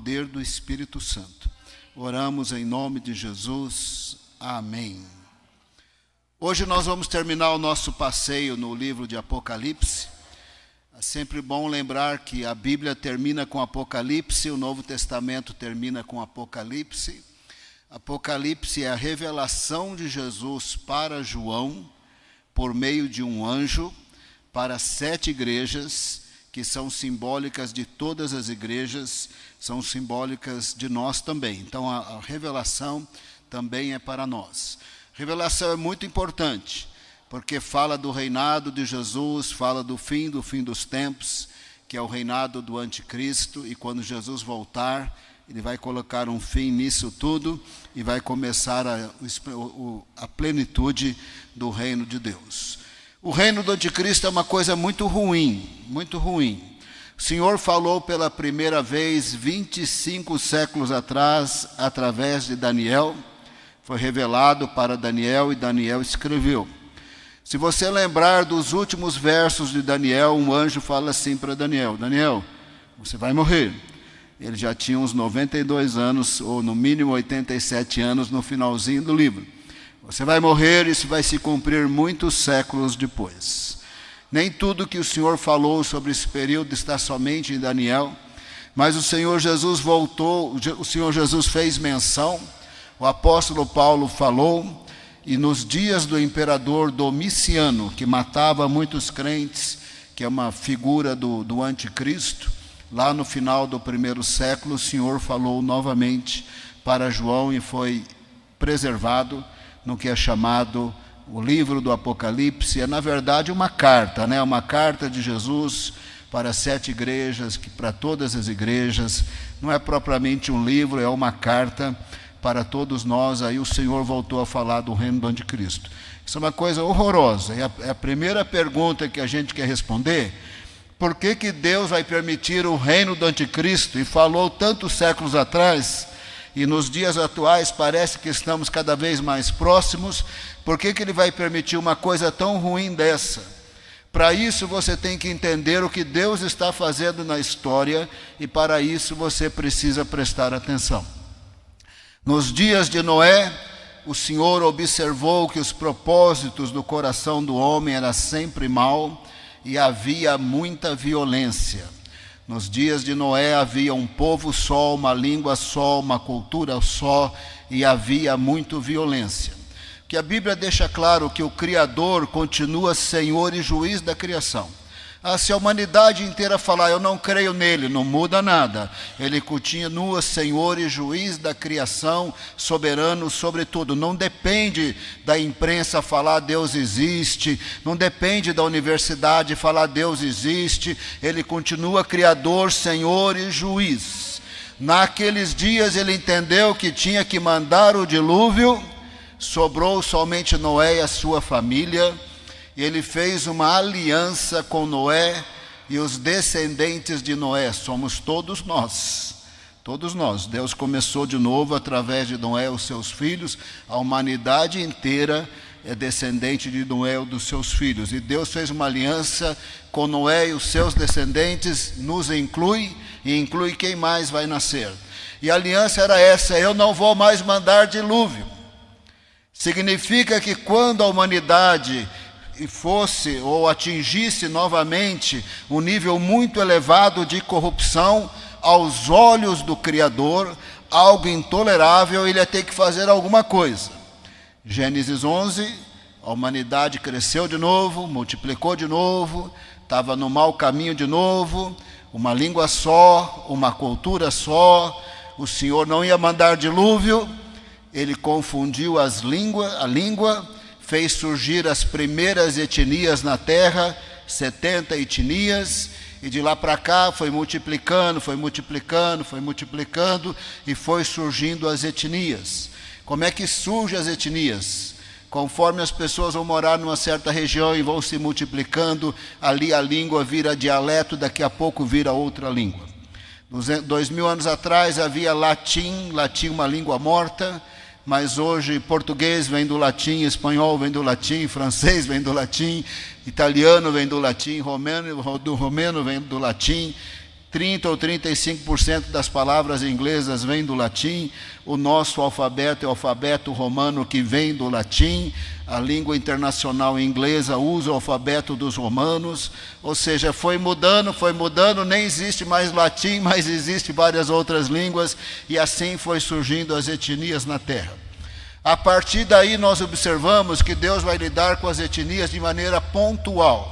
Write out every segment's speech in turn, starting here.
poder do Espírito Santo. Oramos em nome de Jesus. Amém. Hoje nós vamos terminar o nosso passeio no livro de Apocalipse. É sempre bom lembrar que a Bíblia termina com Apocalipse, o Novo Testamento termina com Apocalipse. Apocalipse é a revelação de Jesus para João, por meio de um anjo, para 7 igrejas, que são simbólicas de todas as igrejas, são simbólicas de nós também. Então a revelação também é para nós. Revelação é muito importante, porque fala do reinado de Jesus, fala do fim dos tempos, que é o reinado do anticristo, e quando Jesus voltar, ele vai colocar um fim nisso tudo e vai começar a plenitude do reino de Deus. O reino do anticristo é uma coisa muito ruim, muito ruim. O Senhor falou pela primeira vez 25 séculos atrás, através de Daniel. Foi revelado para Daniel e Daniel escreveu. Se você lembrar dos últimos versos de Daniel, um anjo fala assim para Daniel: Daniel, você vai morrer. Ele já tinha uns 92 anos, ou no mínimo 87 anos, no finalzinho do livro. Você vai morrer, isso vai se cumprir muitos séculos depois. Nem tudo que o Senhor falou sobre esse período está somente em Daniel, mas o Senhor Jesus voltou, o Senhor Jesus fez menção, o apóstolo Paulo falou, e nos dias do imperador Domiciano, que matava muitos crentes, que é uma figura do anticristo, lá no final do 1º século, o Senhor falou novamente para João e foi preservado no que é chamado o livro do Apocalipse. É, na verdade, uma carta, né? Uma carta de Jesus para 7 igrejas, que para todas as igrejas, não é propriamente um livro, é uma carta para todos nós. Aí o Senhor voltou a falar do reino do anticristo. Isso é uma coisa horrorosa. É a primeira pergunta que a gente quer responder: por que Deus vai permitir o reino do anticristo? E falou tantos séculos atrás, e nos dias atuais parece que estamos cada vez mais próximos. Por que Ele vai permitir uma coisa tão ruim dessa? Para isso você tem que entender o que Deus está fazendo na história, e para isso você precisa prestar atenção. Nos dias de Noé, o Senhor observou que os propósitos do coração do homem eram sempre mau, e havia muita violência. Nos dias de Noé havia um povo só, uma língua só, uma cultura só, e havia muita violência. Que a Bíblia deixa claro que o Criador continua Senhor e juiz da criação. Se a humanidade inteira falar, eu não creio nele, não muda nada. Ele continua Senhor e juiz da criação, soberano sobre tudo. Não depende da imprensa falar Deus existe, não depende da universidade falar Deus existe. Ele continua Criador, Senhor e juiz. Naqueles dias ele entendeu que tinha que mandar o dilúvio, sobrou somente Noé e a sua família. E ele fez uma aliança com Noé e os descendentes de Noé. Somos todos nós. Todos nós. Deus começou de novo através de Noé, os seus filhos. A humanidade inteira é descendente de Noé ou dos seus filhos. E Deus fez uma aliança com Noé e os seus descendentes, nos inclui e inclui quem mais vai nascer. E a aliança era essa: eu não vou mais mandar dilúvio. Significa que quando a humanidade fosse ou atingisse novamente um nível muito elevado de corrupção, aos olhos do Criador, algo intolerável, ele ia ter que fazer alguma coisa. Gênesis 11, a humanidade cresceu de novo, multiplicou de novo, estava no mau caminho de novo, uma língua só, uma cultura só. O Senhor não ia mandar dilúvio, ele confundiu a língua, fez surgir as primeiras etnias na terra, 70 etnias, e de lá para cá foi multiplicando, e foi surgindo as etnias. Como é que surgem as etnias? Conforme as pessoas vão morar numa certa região e vão se multiplicando, ali a língua vira dialeto, daqui a pouco vira outra língua. 2000 anos atrás havia latim uma língua morta, mas hoje português vem do latim, espanhol vem do latim, francês vem do latim, italiano vem do latim, romeno vem do latim, 30 ou 35% das palavras inglesas vêm do latim. O nosso alfabeto é o alfabeto romano, que vem do latim. A língua internacional inglesa usa o alfabeto dos romanos. Ou seja, foi mudando, nem existe mais latim, mas existe várias outras línguas, e assim foi surgindo as etnias na terra. A partir daí nós observamos que Deus vai lidar com as etnias de maneira pontual.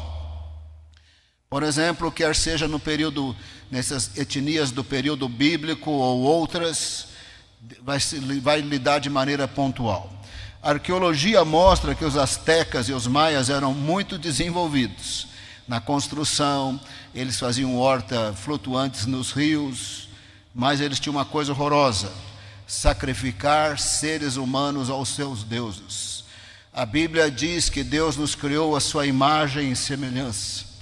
Por exemplo, quer seja nessas etnias do período bíblico ou outras, vai lidar de maneira pontual. A arqueologia mostra que os astecas e os maias eram muito desenvolvidos na construção. Eles faziam horta flutuantes nos rios, mas eles tinham uma coisa horrorosa: sacrificar seres humanos aos seus deuses. A Bíblia diz que Deus nos criou à sua imagem e semelhança.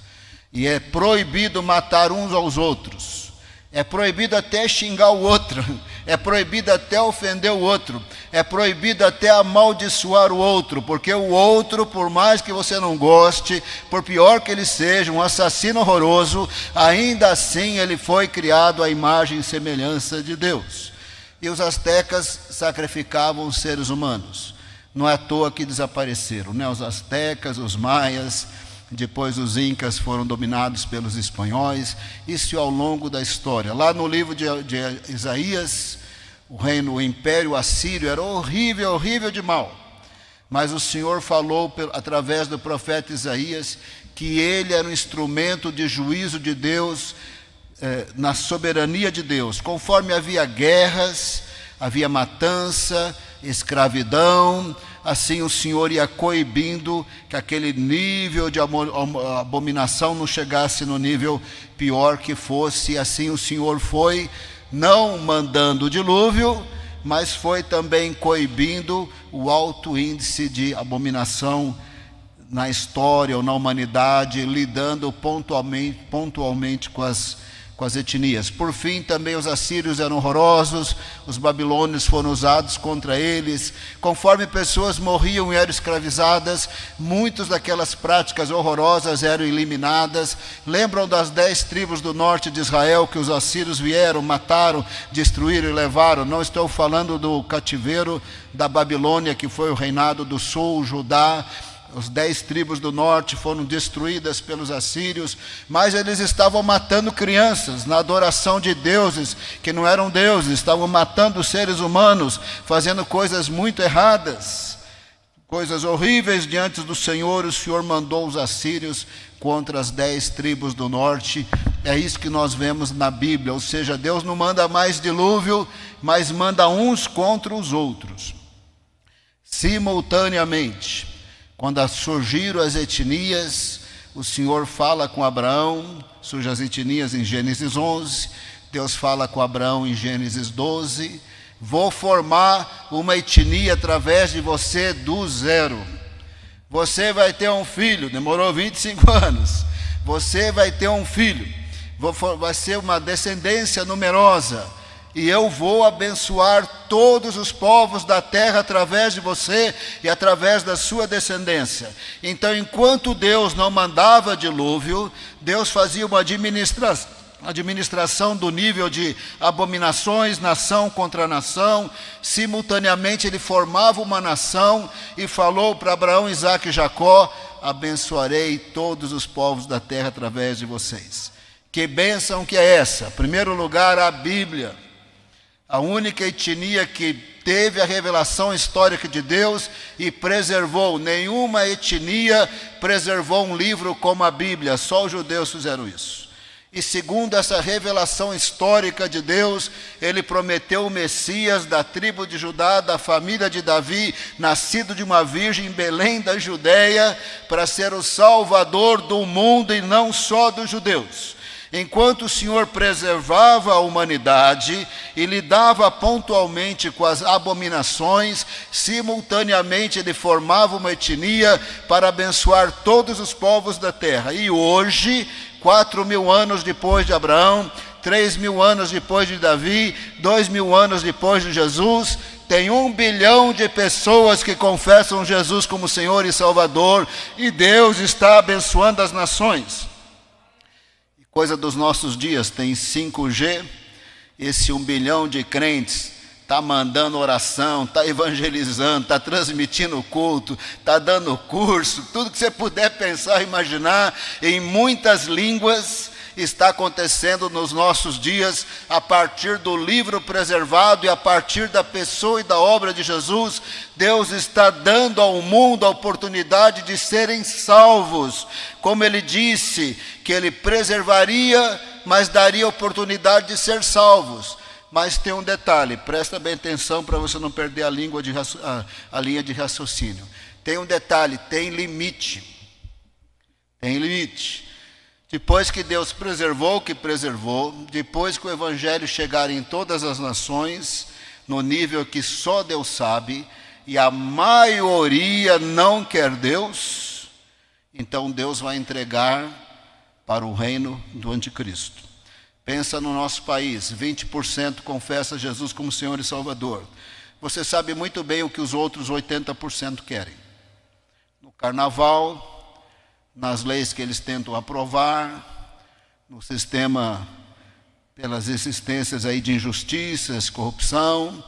E é proibido matar uns aos outros. É proibido até xingar o outro. É proibido até ofender o outro. É proibido até amaldiçoar o outro. Porque o outro, por mais que você não goste, por pior que ele seja, um assassino horroroso, ainda assim ele foi criado à imagem e semelhança de Deus. E os astecas sacrificavam os seres humanos. Não é à toa que desapareceram, né? Os astecas, os maias, depois os incas foram dominados pelos espanhóis. Isso ao longo da história. Lá no livro de Isaías, o império assírio era horrível, horrível de mal. Mas o Senhor falou através do profeta Isaías que ele era um instrumento de juízo de Deus, na soberania de Deus. Conforme havia guerras, havia matança, escravidão, assim o Senhor ia coibindo que aquele nível de abominação não chegasse no nível pior que fosse. Assim o Senhor foi, não mandando o dilúvio, mas foi também coibindo o alto índice de abominação na história ou na humanidade, lidando pontualmente com as etnias. Por fim, também os assírios eram horrorosos, os babilônios foram usados contra eles. Conforme pessoas morriam e eram escravizadas, muitas daquelas práticas horrorosas eram eliminadas. Lembram das 10 tribos do norte de Israel que os assírios vieram, mataram, destruíram e levaram? Não estou falando do cativeiro da Babilônia, que foi o reinado do sul, Judá. Os 10 tribos do norte foram destruídas pelos assírios, mas eles estavam matando crianças na adoração de deuses que não eram deuses, estavam matando seres humanos, fazendo coisas muito erradas, coisas horríveis diante do Senhor. O Senhor mandou os assírios contra as 10 tribos do norte. É isso que nós vemos na Bíblia, ou seja, Deus não manda mais dilúvio, mas manda uns contra os outros, simultaneamente. Quando surgiram as etnias, o Senhor fala com Abraão. Surgem as etnias em Gênesis 11, Deus fala com Abraão em Gênesis 12: vou formar uma etnia através de você do zero. Você vai ter um filho, demorou 25 anos. Você vai ter um filho, vai ser uma descendência numerosa. E eu vou abençoar todos os povos da terra através de você e através da sua descendência. Então, enquanto Deus não mandava dilúvio, Deus fazia uma administração do nível de abominações, nação contra nação. Simultaneamente ele formava uma nação e falou para Abraão, Isaque e Jacó: abençoarei todos os povos da terra através de vocês. Que bênção que é essa? Em primeiro lugar, a Bíblia. A única etnia que teve a revelação histórica de Deus e preservou. Nenhuma etnia preservou um livro como a Bíblia, só os judeus fizeram isso. E segundo essa revelação histórica de Deus, ele prometeu o Messias da tribo de Judá, da família de Davi, nascido de uma virgem em Belém da Judeia, para ser o salvador do mundo e não só dos judeus. Enquanto o Senhor preservava a humanidade e lidava pontualmente com as abominações, simultaneamente ele formava uma etnia para abençoar todos os povos da terra. E hoje, 4.000 anos depois de Abraão, 3.000 anos depois de Davi, 2.000 anos depois de Jesus, tem 1 bilhão de pessoas que confessam Jesus como Senhor e Salvador, e Deus está abençoando as nações. Coisa dos nossos dias, tem 5G, esse 1 bilhão de crentes está mandando oração, está evangelizando, está transmitindo culto, está dando curso, tudo que você puder pensar e imaginar, em muitas línguas, está acontecendo nos nossos dias, a partir do livro preservado e a partir da pessoa e da obra de Jesus. Deus está dando ao mundo a oportunidade de serem salvos, como Ele disse, que Ele preservaria, mas daria oportunidade de ser salvos. Mas tem um detalhe, presta bem atenção para você não perder a linha de raciocínio. Tem um detalhe, tem limite. Tem limite. Depois que Deus preservou o que preservou, depois que o Evangelho chegar em todas as nações, no nível que só Deus sabe, e a maioria não quer Deus, então Deus vai entregar para o reino do anticristo. Pensa no nosso país, 20% confessa Jesus como Senhor e Salvador. Você sabe muito bem o que os outros 80% querem. No carnaval, nas leis que eles tentam aprovar, no sistema, pelas existências aí de injustiças, corrupção.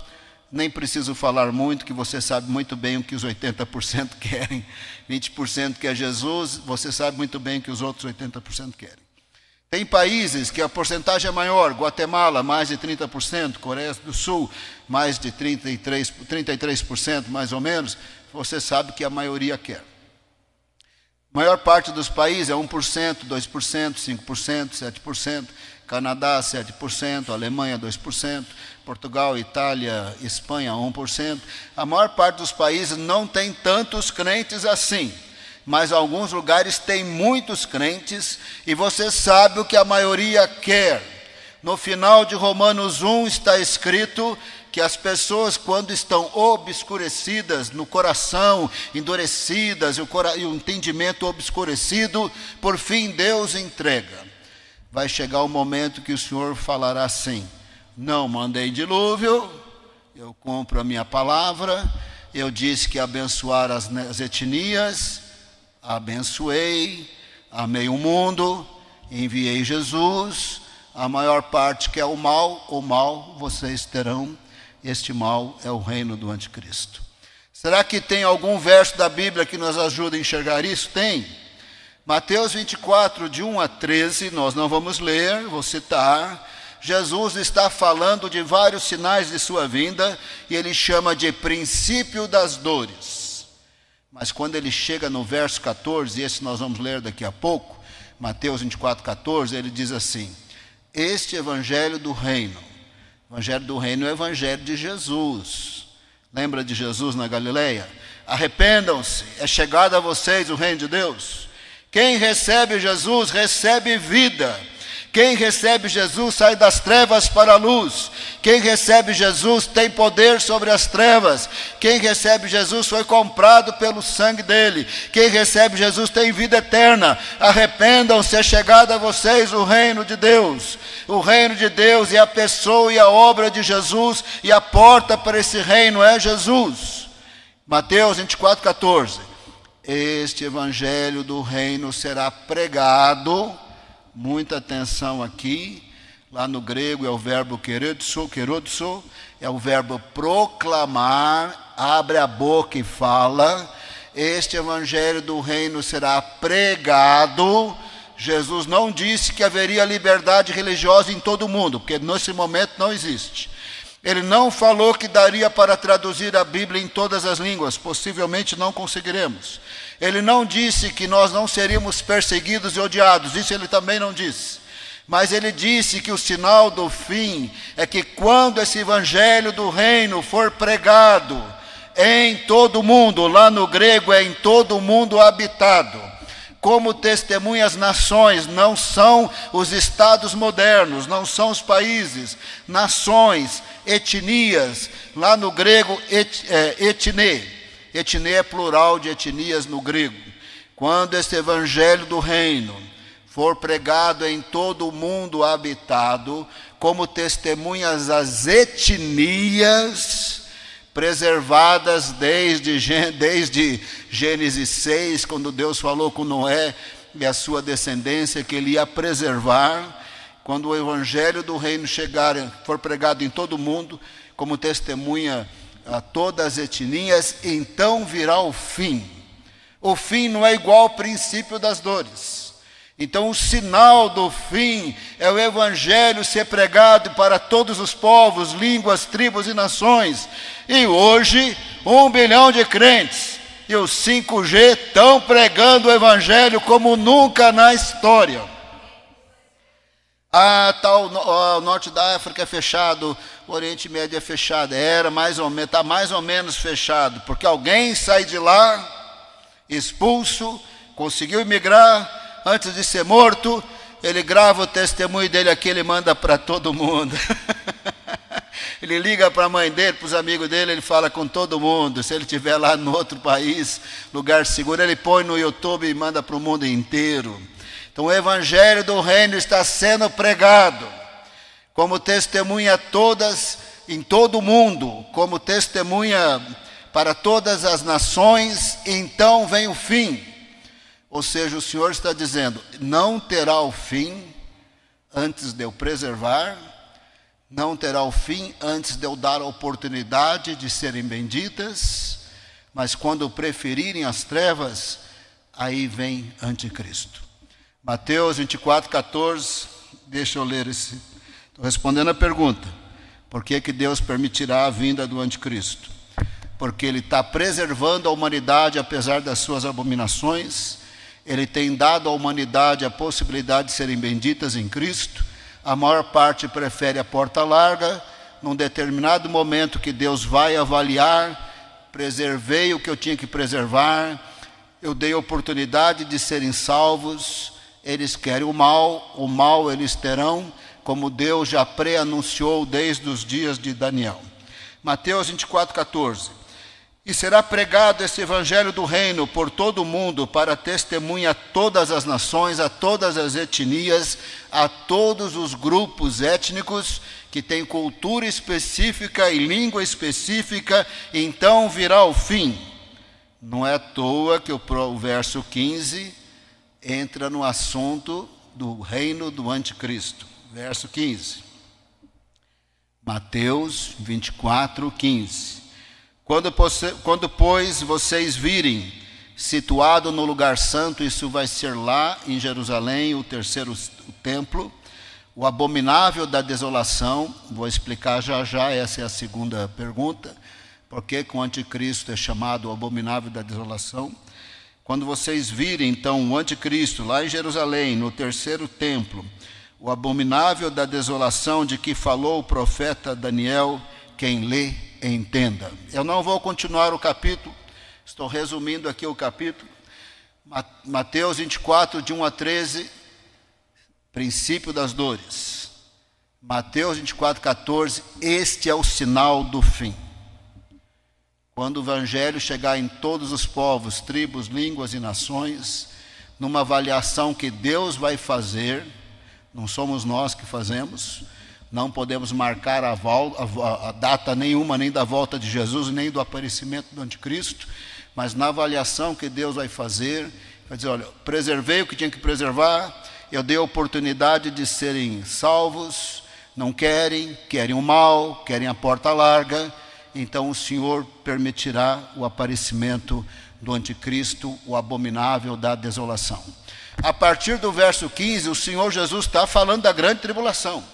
Nem preciso falar muito, que você sabe muito bem o que os 80% querem. 20% quer Jesus, você sabe muito bem o que os outros 80% querem. Tem países que a porcentagem é maior, Guatemala, mais de 30%, Coreia do Sul, mais de 33%, mais ou menos, você sabe que a maioria quer. A maior parte dos países é 1%, 2%, 5%, 7%, Canadá 7%, Alemanha 2%, Portugal, Itália, Espanha 1%. A maior parte dos países não tem tantos crentes assim, mas alguns lugares tem muitos crentes, e você sabe o que a maioria quer. No final de Romanos 1 está escrito que as pessoas, quando estão obscurecidas no coração, endurecidas, e o entendimento obscurecido, por fim Deus entrega. Vai chegar o momento que o Senhor falará assim: não mandei dilúvio, eu cumpro a minha palavra, eu disse que ia abençoar as etnias, abençoei, amei o mundo, enviei Jesus. A maior parte quer o mal vocês terão. Este mal é o reino do anticristo. Será que tem algum verso da Bíblia que nos ajude a enxergar isso? Tem. Mateus 24, de 1 a 13, nós não vamos ler, vou citar. Jesus está falando de vários sinais de sua vinda, e ele chama de princípio das dores. Mas quando ele chega no verso 14, e esse nós vamos ler daqui a pouco, Mateus 24, 14, ele diz assim: este evangelho do reino, o evangelho do reino é o evangelho de Jesus. Lembra de Jesus na Galileia? Arrependam-se, é chegado a vocês o reino de Deus. Quem recebe Jesus recebe vida. Quem recebe Jesus sai das trevas para a luz. Quem recebe Jesus tem poder sobre as trevas. Quem recebe Jesus foi comprado pelo sangue dele. Quem recebe Jesus tem vida eterna. Arrependam-se, é chegado a vocês o reino de Deus. O reino de Deus é a pessoa e a obra de Jesus, e a porta para esse reino é Jesus. Mateus 24, 14. Este evangelho do reino será pregado, muita atenção aqui, lá no grego é o verbo kerodzo, é o verbo proclamar, abre a boca e fala. Este evangelho do reino será pregado. Jesus não disse que haveria liberdade religiosa em todo o mundo, porque nesse momento não existe. Ele não falou que daria para traduzir a Bíblia em todas as línguas, possivelmente não conseguiremos. Ele não disse que nós não seríamos perseguidos e odiados, isso ele também não disse. Mas ele disse que o sinal do fim é que quando esse evangelho do reino for pregado em todo o mundo, lá no grego é em todo o mundo habitado, como testemunha as nações, não são os estados modernos, não são os países, nações, etnias, lá no grego etne. Etne é plural de etnias no grego. Quando este evangelho do reino for pregado em todo o mundo habitado, como testemunhas as etnias preservadas desde Gênesis 6, quando Deus falou com Noé, e a sua descendência, que ele ia preservar. Quando o evangelho do reino for pregado em todo o mundo, como testemunha a todas as etnias, então virá o fim. O fim não é igual ao princípio das dores. Então o sinal do fim é o evangelho ser pregado para todos os povos, línguas, tribos e nações. E hoje, 1 bilhão de crentes e os 5G estão pregando o evangelho como nunca na história. O norte da África é fechado, o Oriente Médio é fechado. Está mais ou menos fechado, porque alguém sai de lá, expulso, conseguiu emigrar, antes de ser morto, ele grava o testemunho dele aqui, ele manda para todo mundo. Ele liga para a mãe dele, para os amigos dele, ele fala com todo mundo. Se ele estiver lá no outro país, lugar seguro, ele põe no YouTube e manda para o mundo inteiro. Então o evangelho do reino está sendo pregado como testemunha em todo o mundo, como testemunha para todas as nações. Então vem o fim. Ou seja, o Senhor está dizendo, não terá o fim antes de eu preservar, não terá o fim antes de eu dar a oportunidade de serem benditas, mas quando preferirem as trevas, aí vem anticristo. Mateus 24:14, deixa eu ler esse. Estou respondendo a pergunta. Por que Deus permitirá a vinda do anticristo? Porque ele está preservando a humanidade apesar das suas abominações. Ele tem dado à humanidade a possibilidade de serem benditas em Cristo. A maior parte prefere a porta larga. Num determinado momento que Deus vai avaliar, preservei o que eu tinha que preservar, eu dei a oportunidade de serem salvos. Eles querem o mal eles terão, como Deus já pré-anunciou desde os dias de Daniel. Mateus 24:14. E será pregado esse evangelho do reino por todo o mundo, para testemunha a todas as nações, a todas as etnias, a todos os grupos étnicos que têm cultura específica e língua específica. Então virá o fim. Não é à toa que o verso 15 entra no assunto do reino do anticristo. Verso 15. Mateus 24:15. Quando, pois, vocês virem situado no lugar santo, isso vai ser lá em Jerusalém, o terceiro templo, o abominável da desolação, vou explicar já, essa é a segunda pergunta, por que o anticristo é chamado o abominável da desolação? Quando vocês virem, então, o anticristo lá em Jerusalém, no terceiro templo, o abominável da desolação de que falou o profeta Daniel, quem lê, entenda. Eu não vou continuar o capítulo, estou resumindo aqui o capítulo. Mateus 24, de 1 a 13, princípio das dores. Mateus 24:14, este é o sinal do fim. Quando o evangelho chegar em todos os povos, tribos, línguas e nações, numa avaliação que Deus vai fazer, não somos nós que fazemos, não podemos marcar a data nenhuma, nem da volta de Jesus, nem do aparecimento do anticristo, mas na avaliação que Deus vai fazer, vai dizer, olha, preservei o que tinha que preservar, eu dei a oportunidade de serem salvos, não querem o mal, querem a porta larga, então o Senhor permitirá o aparecimento do anticristo, o abominável da desolação. A partir do verso 15, o Senhor Jesus está falando da grande tribulação.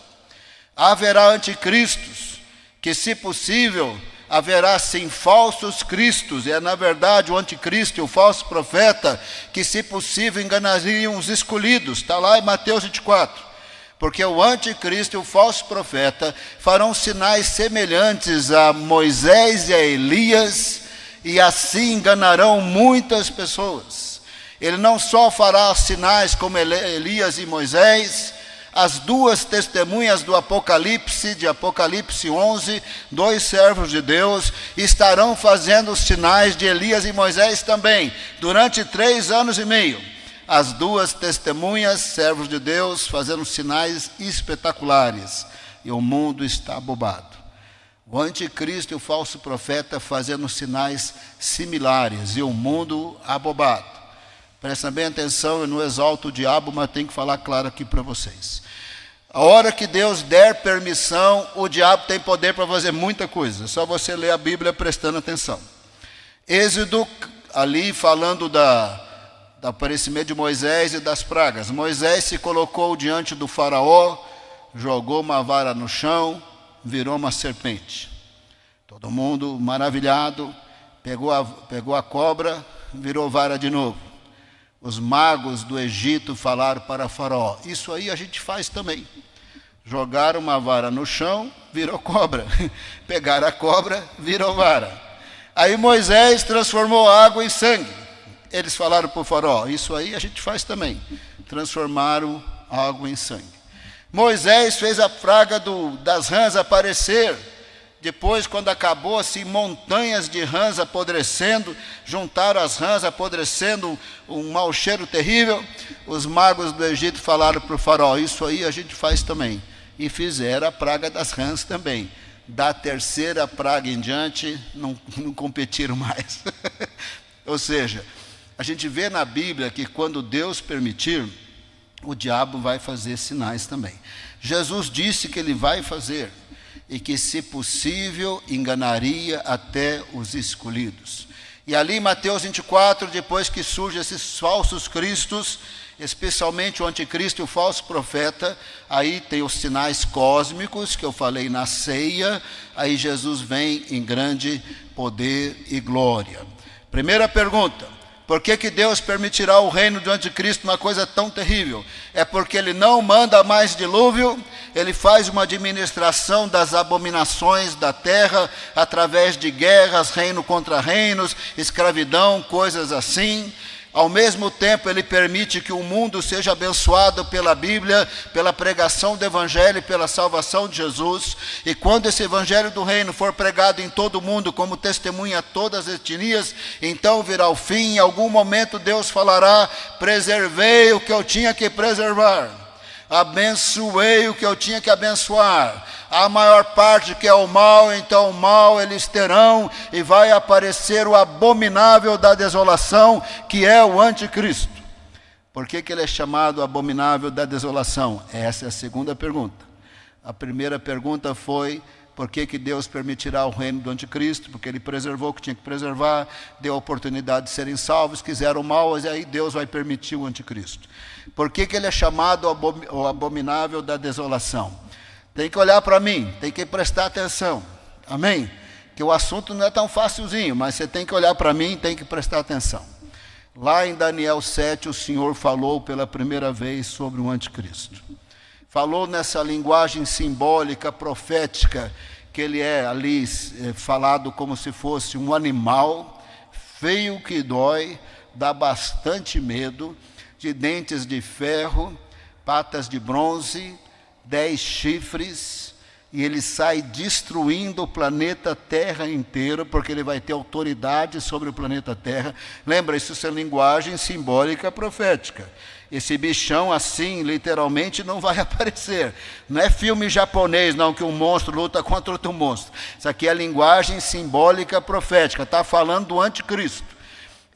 Haverá anticristos, que se possível, haverá sim falsos cristos. É na verdade o anticristo e o falso profeta, que se possível enganariam os escolhidos. Está lá em Mateus 24. Porque o anticristo e o falso profeta farão sinais semelhantes a Moisés e a Elias, e assim enganarão muitas pessoas. Ele não só fará sinais como Elias e Moisés. As duas testemunhas do Apocalipse, de Apocalipse 11, 2 servos de Deus, estarão fazendo os sinais de Elias e Moisés também, durante 3 anos e meio. As duas testemunhas, servos de Deus, fazendo sinais espetaculares. E o mundo está abobado. O anticristo e o falso profeta fazendo sinais similares, e o mundo abobado. Presta bem atenção, eu não exalto o diabo, mas tenho que falar claro aqui para vocês. A hora que Deus der permissão, o diabo tem poder para fazer muita coisa. É só você ler a Bíblia prestando atenção. Êxodo, ali falando do aparecimento de Moisés e das pragas. Moisés se colocou diante do faraó, jogou uma vara no chão, virou uma serpente. Todo mundo maravilhado, pegou a cobra, virou vara de novo. Os magos do Egito falaram para Faraó: isso aí a gente faz também. Jogaram uma vara no chão, virou cobra. Pegaram a cobra, virou vara. Aí Moisés transformou a água em sangue. Eles falaram para o Faraó: isso aí a gente faz também. Transformaram a água em sangue. Moisés fez a praga das rãs aparecer. Depois, quando acabou, assim, montanhas de rãs apodrecendo, juntaram as rãs apodrecendo, um mau cheiro terrível. Os magos do Egito falaram para o faraó: isso aí a gente faz também. E fizeram a praga das rãs também. Da terceira praga em diante, não competiram mais. Ou seja, a gente vê na Bíblia que quando Deus permitir, o diabo vai fazer sinais também. Jesus disse que ele vai fazer, e que, se possível, enganaria até os escolhidos. E ali em Mateus 24, depois que surgem esses falsos cristos, especialmente o anticristo e o falso profeta, aí tem os sinais cósmicos, que eu falei na ceia, aí Jesus vem em grande poder e glória. Primeira pergunta: por que Deus permitirá o reino do anticristo, uma coisa tão terrível? É porque ele não manda mais dilúvio, ele faz uma administração das abominações da terra, através de guerras, reino contra reinos, escravidão, coisas assim. Ao mesmo tempo, ele permite que o mundo seja abençoado pela Bíblia, pela pregação do Evangelho e pela salvação de Jesus. E quando esse Evangelho do Reino for pregado em todo o mundo, como testemunha a todas as etnias, então virá o fim. Em algum momento Deus falará: preservei o que eu tinha que preservar, abençoei o que eu tinha que abençoar. A maior parte que é o mal, então o mal eles terão, e vai aparecer o abominável da desolação, que é o anticristo. Por que ele é chamado abominável da desolação? Essa é a segunda pergunta. A primeira pergunta foi: por que Deus permitirá o reino do anticristo? Porque ele preservou o que tinha que preservar, deu a oportunidade de serem salvos, quiseram mal, e aí Deus vai permitir o anticristo. Por que ele é chamado o abominável da desolação? Tem que olhar para mim, tem que prestar atenção, amém? Que o assunto não é tão facilzinho, mas você tem que olhar para mim, tem que prestar atenção. Lá em Daniel 7, o Senhor falou pela primeira vez sobre o anticristo. Falou nessa linguagem simbólica, profética, que ele é ali falado como se fosse um animal, feio que dói, dá bastante medo, de dentes de ferro, patas de bronze, 10 chifres, e ele sai destruindo o planeta Terra inteiro, porque ele vai ter autoridade sobre o planeta Terra. Lembra, isso é linguagem simbólica profética. Esse bichão assim, literalmente, não vai aparecer. Não é filme japonês, não, que um monstro luta contra outro monstro. Isso aqui é linguagem simbólica profética, está falando do anticristo.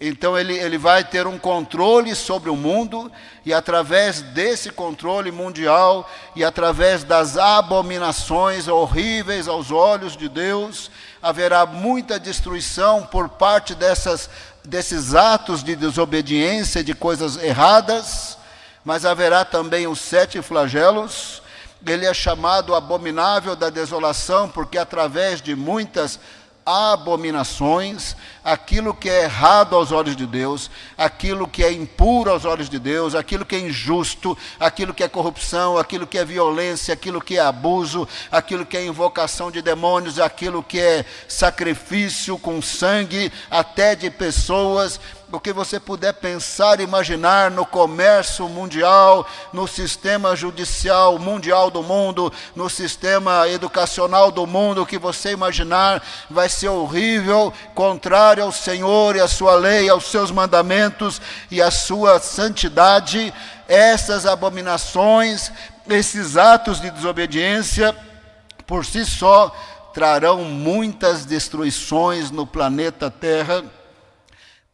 Então ele vai ter um controle sobre o mundo, e através desse controle mundial, e através das abominações horríveis aos olhos de Deus, haverá muita destruição por parte desses atos de desobediência, de coisas erradas, mas haverá também os 7 flagelos. Ele é chamado abominável da desolação, porque através de muitas abominações, aquilo que é errado aos olhos de Deus, aquilo que é impuro aos olhos de Deus, aquilo que é injusto, aquilo que é corrupção, aquilo que é violência, aquilo que é abuso, aquilo que é invocação de demônios, aquilo que é sacrifício com sangue, até de pessoas, o que você puder pensar e imaginar no comércio mundial, no sistema judicial mundial do mundo, no sistema educacional do mundo, o que você imaginar vai ser horrível, contrário ao Senhor e à sua lei, aos seus mandamentos e à sua santidade. Essas abominações, esses atos de desobediência, por si só, trarão muitas destruições no planeta Terra,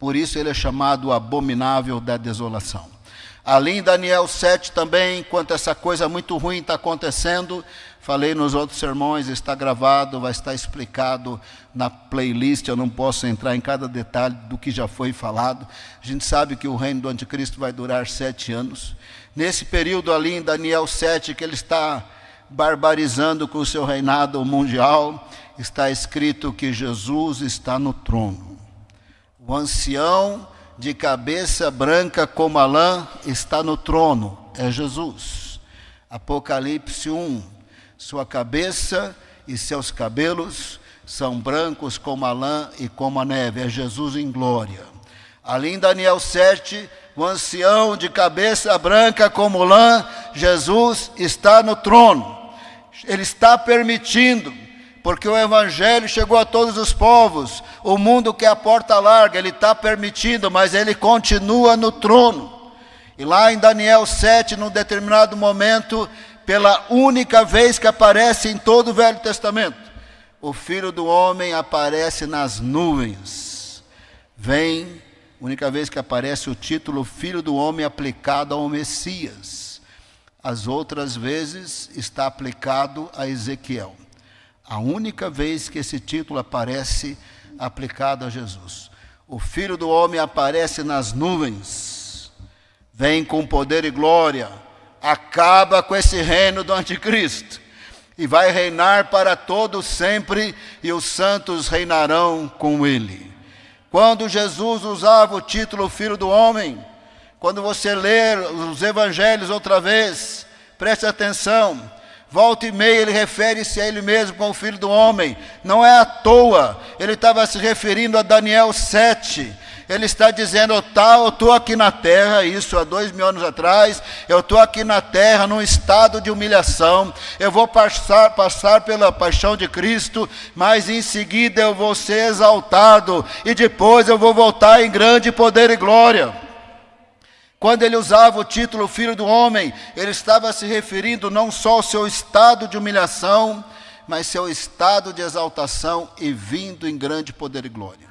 Por isso ele é chamado o abominável da desolação. Ali em Daniel 7 também, enquanto essa coisa muito ruim está acontecendo, falei nos outros sermões, está gravado, vai estar explicado na playlist, eu não posso entrar em cada detalhe do que já foi falado. A gente sabe que o reino do anticristo vai durar 7 anos. Nesse período ali em Daniel 7, que ele está barbarizando com o seu reinado mundial, está escrito que Jesus está no trono. O ancião de cabeça branca como a lã está no trono, é Jesus. Apocalipse 1, sua cabeça e seus cabelos são brancos como a lã e como a neve, é Jesus em glória. Ali em Daniel 7, o ancião de cabeça branca como lã, Jesus está no trono. Ele está permitindo, porque o evangelho chegou a todos os povos, o mundo quer a porta larga, ele está permitindo, mas ele continua no trono. E lá em Daniel 7, num determinado momento, pela única vez que aparece em todo o Velho Testamento, o Filho do Homem aparece nas nuvens. Vem, única vez que aparece o título Filho do Homem aplicado ao Messias. As outras vezes está aplicado a Ezequiel. A única vez que esse título aparece aplicado a Jesus. O Filho do Homem aparece nas nuvens, vem com poder e glória, acaba com esse reino do anticristo e vai reinar para todo sempre, e os santos reinarão com ele. Quando Jesus usava o título Filho do Homem, quando você ler os evangelhos outra vez, preste atenção, volta e meia ele refere-se a ele mesmo como Filho do Homem. Não é à toa, ele estava se referindo a Daniel 7. Ele está dizendo, eu estou aqui na terra, isso há 2000 anos atrás, eu estou aqui na terra num estado de humilhação, eu vou passar pela paixão de Cristo, mas em seguida eu vou ser exaltado, e depois eu vou voltar em grande poder e glória. Quando ele usava o título Filho do Homem, ele estava se referindo não só ao seu estado de humilhação, mas seu estado de exaltação e vindo em grande poder e glória.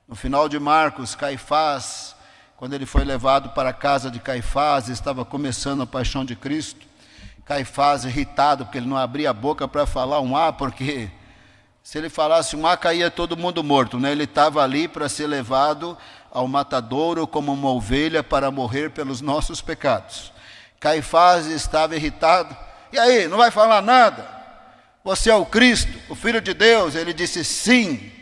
No final de Marcos, Caifás, quando ele foi levado para a casa de Caifás, estava começando a paixão de Cristo. Caifás, irritado, porque ele não abria a boca para falar um A, porque se ele falasse um A, caía todo mundo morto, né? Ele estava ali para ser levado ao matadouro como uma ovelha para morrer pelos nossos pecados. Caifás estava irritado. E aí, não vai falar nada? Você é o Cristo, o Filho de Deus? Ele disse, sim.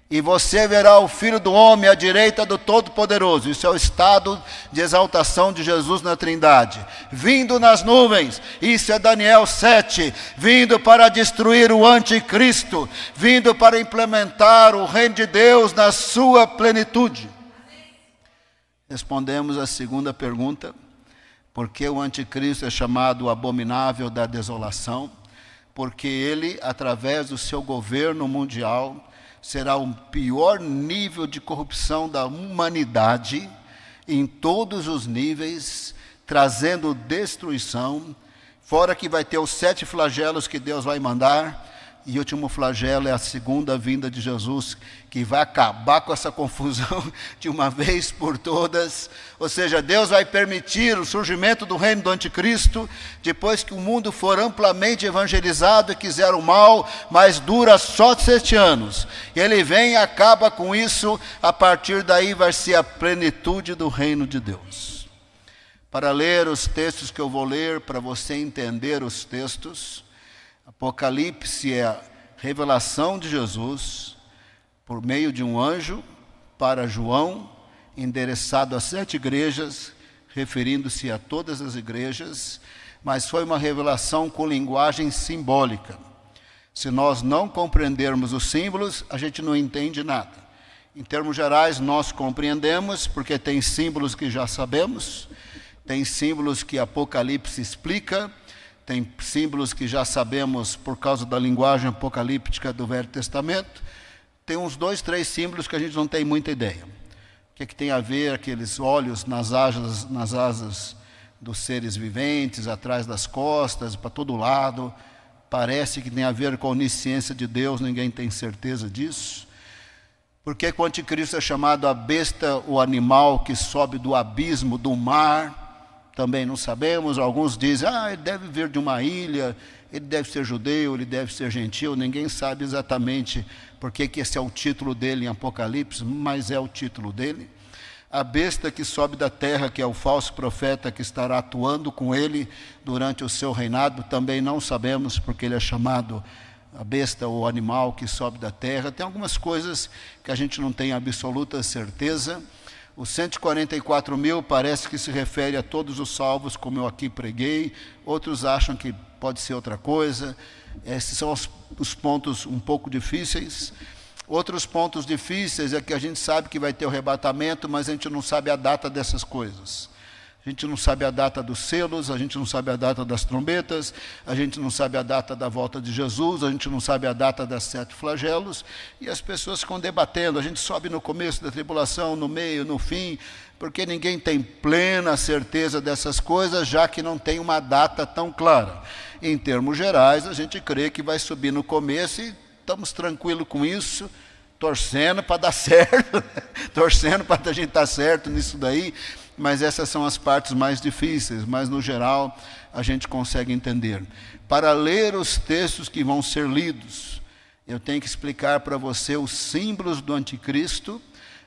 E você verá o Filho do Homem à direita do Todo-Poderoso. Isso é o estado de exaltação de Jesus na Trindade. Vindo nas nuvens, isso é Daniel 7. Vindo para destruir o anticristo. Vindo para implementar o reino de Deus na sua plenitude. Respondemos a segunda pergunta. Por que o anticristo é chamado o abominável da desolação? Porque ele, através do seu governo mundial, será o pior nível de corrupção da humanidade, em todos os níveis, trazendo destruição, fora que vai ter os 7 flagelos que Deus vai mandar, e o último flagelo é a segunda vinda de Jesus, que vai acabar com essa confusão de uma vez por todas. Ou seja, Deus vai permitir o surgimento do reino do anticristo, depois que o mundo for amplamente evangelizado e quiser o mal, mas dura só 7 anos. E ele vem e acaba com isso, a partir daí vai ser a plenitude do reino de Deus. Para ler os textos que eu vou ler, para você entender os textos, Apocalipse é a revelação de Jesus por meio de um anjo para João, endereçado a 7 igrejas, referindo-se a todas as igrejas, mas foi uma revelação com linguagem simbólica. Se nós não compreendermos os símbolos, a gente não entende nada. Em termos gerais, nós compreendemos, porque tem símbolos que já sabemos, tem símbolos que Apocalipse explica, tem símbolos que já sabemos por causa da linguagem apocalíptica do Velho Testamento. Tem uns 2, 3 símbolos que a gente não tem muita ideia. O que é que tem a ver aqueles olhos nas asas dos seres viventes, atrás das costas, para todo lado? Parece que tem a ver com a onisciência de Deus, ninguém tem certeza disso. Por que o anticristo é chamado a besta, o animal que sobe do abismo, do mar? Também não sabemos. Alguns dizem, ele deve vir de uma ilha, ele deve ser judeu, ele deve ser gentil. Ninguém sabe exatamente por que esse é o título dele em Apocalipse, mas é o título dele. A besta que sobe da terra, que é o falso profeta que estará atuando com ele durante o seu reinado, também não sabemos porque ele é chamado a besta ou animal que sobe da terra. Tem algumas coisas que a gente não tem absoluta certeza. Os 144 mil parece que se refere a todos os salvos, como eu aqui preguei. Outros acham que pode ser outra coisa. Esses são os pontos um pouco difíceis. Outros pontos difíceis é que a gente sabe que vai ter o arrebatamento, mas a gente não sabe a data dessas coisas. A gente não sabe a data dos selos, a gente não sabe a data das trombetas, a gente não sabe a data da volta de Jesus, a gente não sabe a data das 7 flagelos, e as pessoas ficam debatendo. A gente sobe no começo da tribulação, no meio, no fim, porque ninguém tem plena certeza dessas coisas, já que não tem uma data tão clara. Em termos gerais, a gente crê que vai subir no começo e estamos tranquilos com isso, torcendo para dar certo, torcendo para a gente estar certo nisso daí. Mas essas são as partes mais difíceis, mas no geral a gente consegue entender. Para ler os textos que vão ser lidos, eu tenho que explicar para você os símbolos do anticristo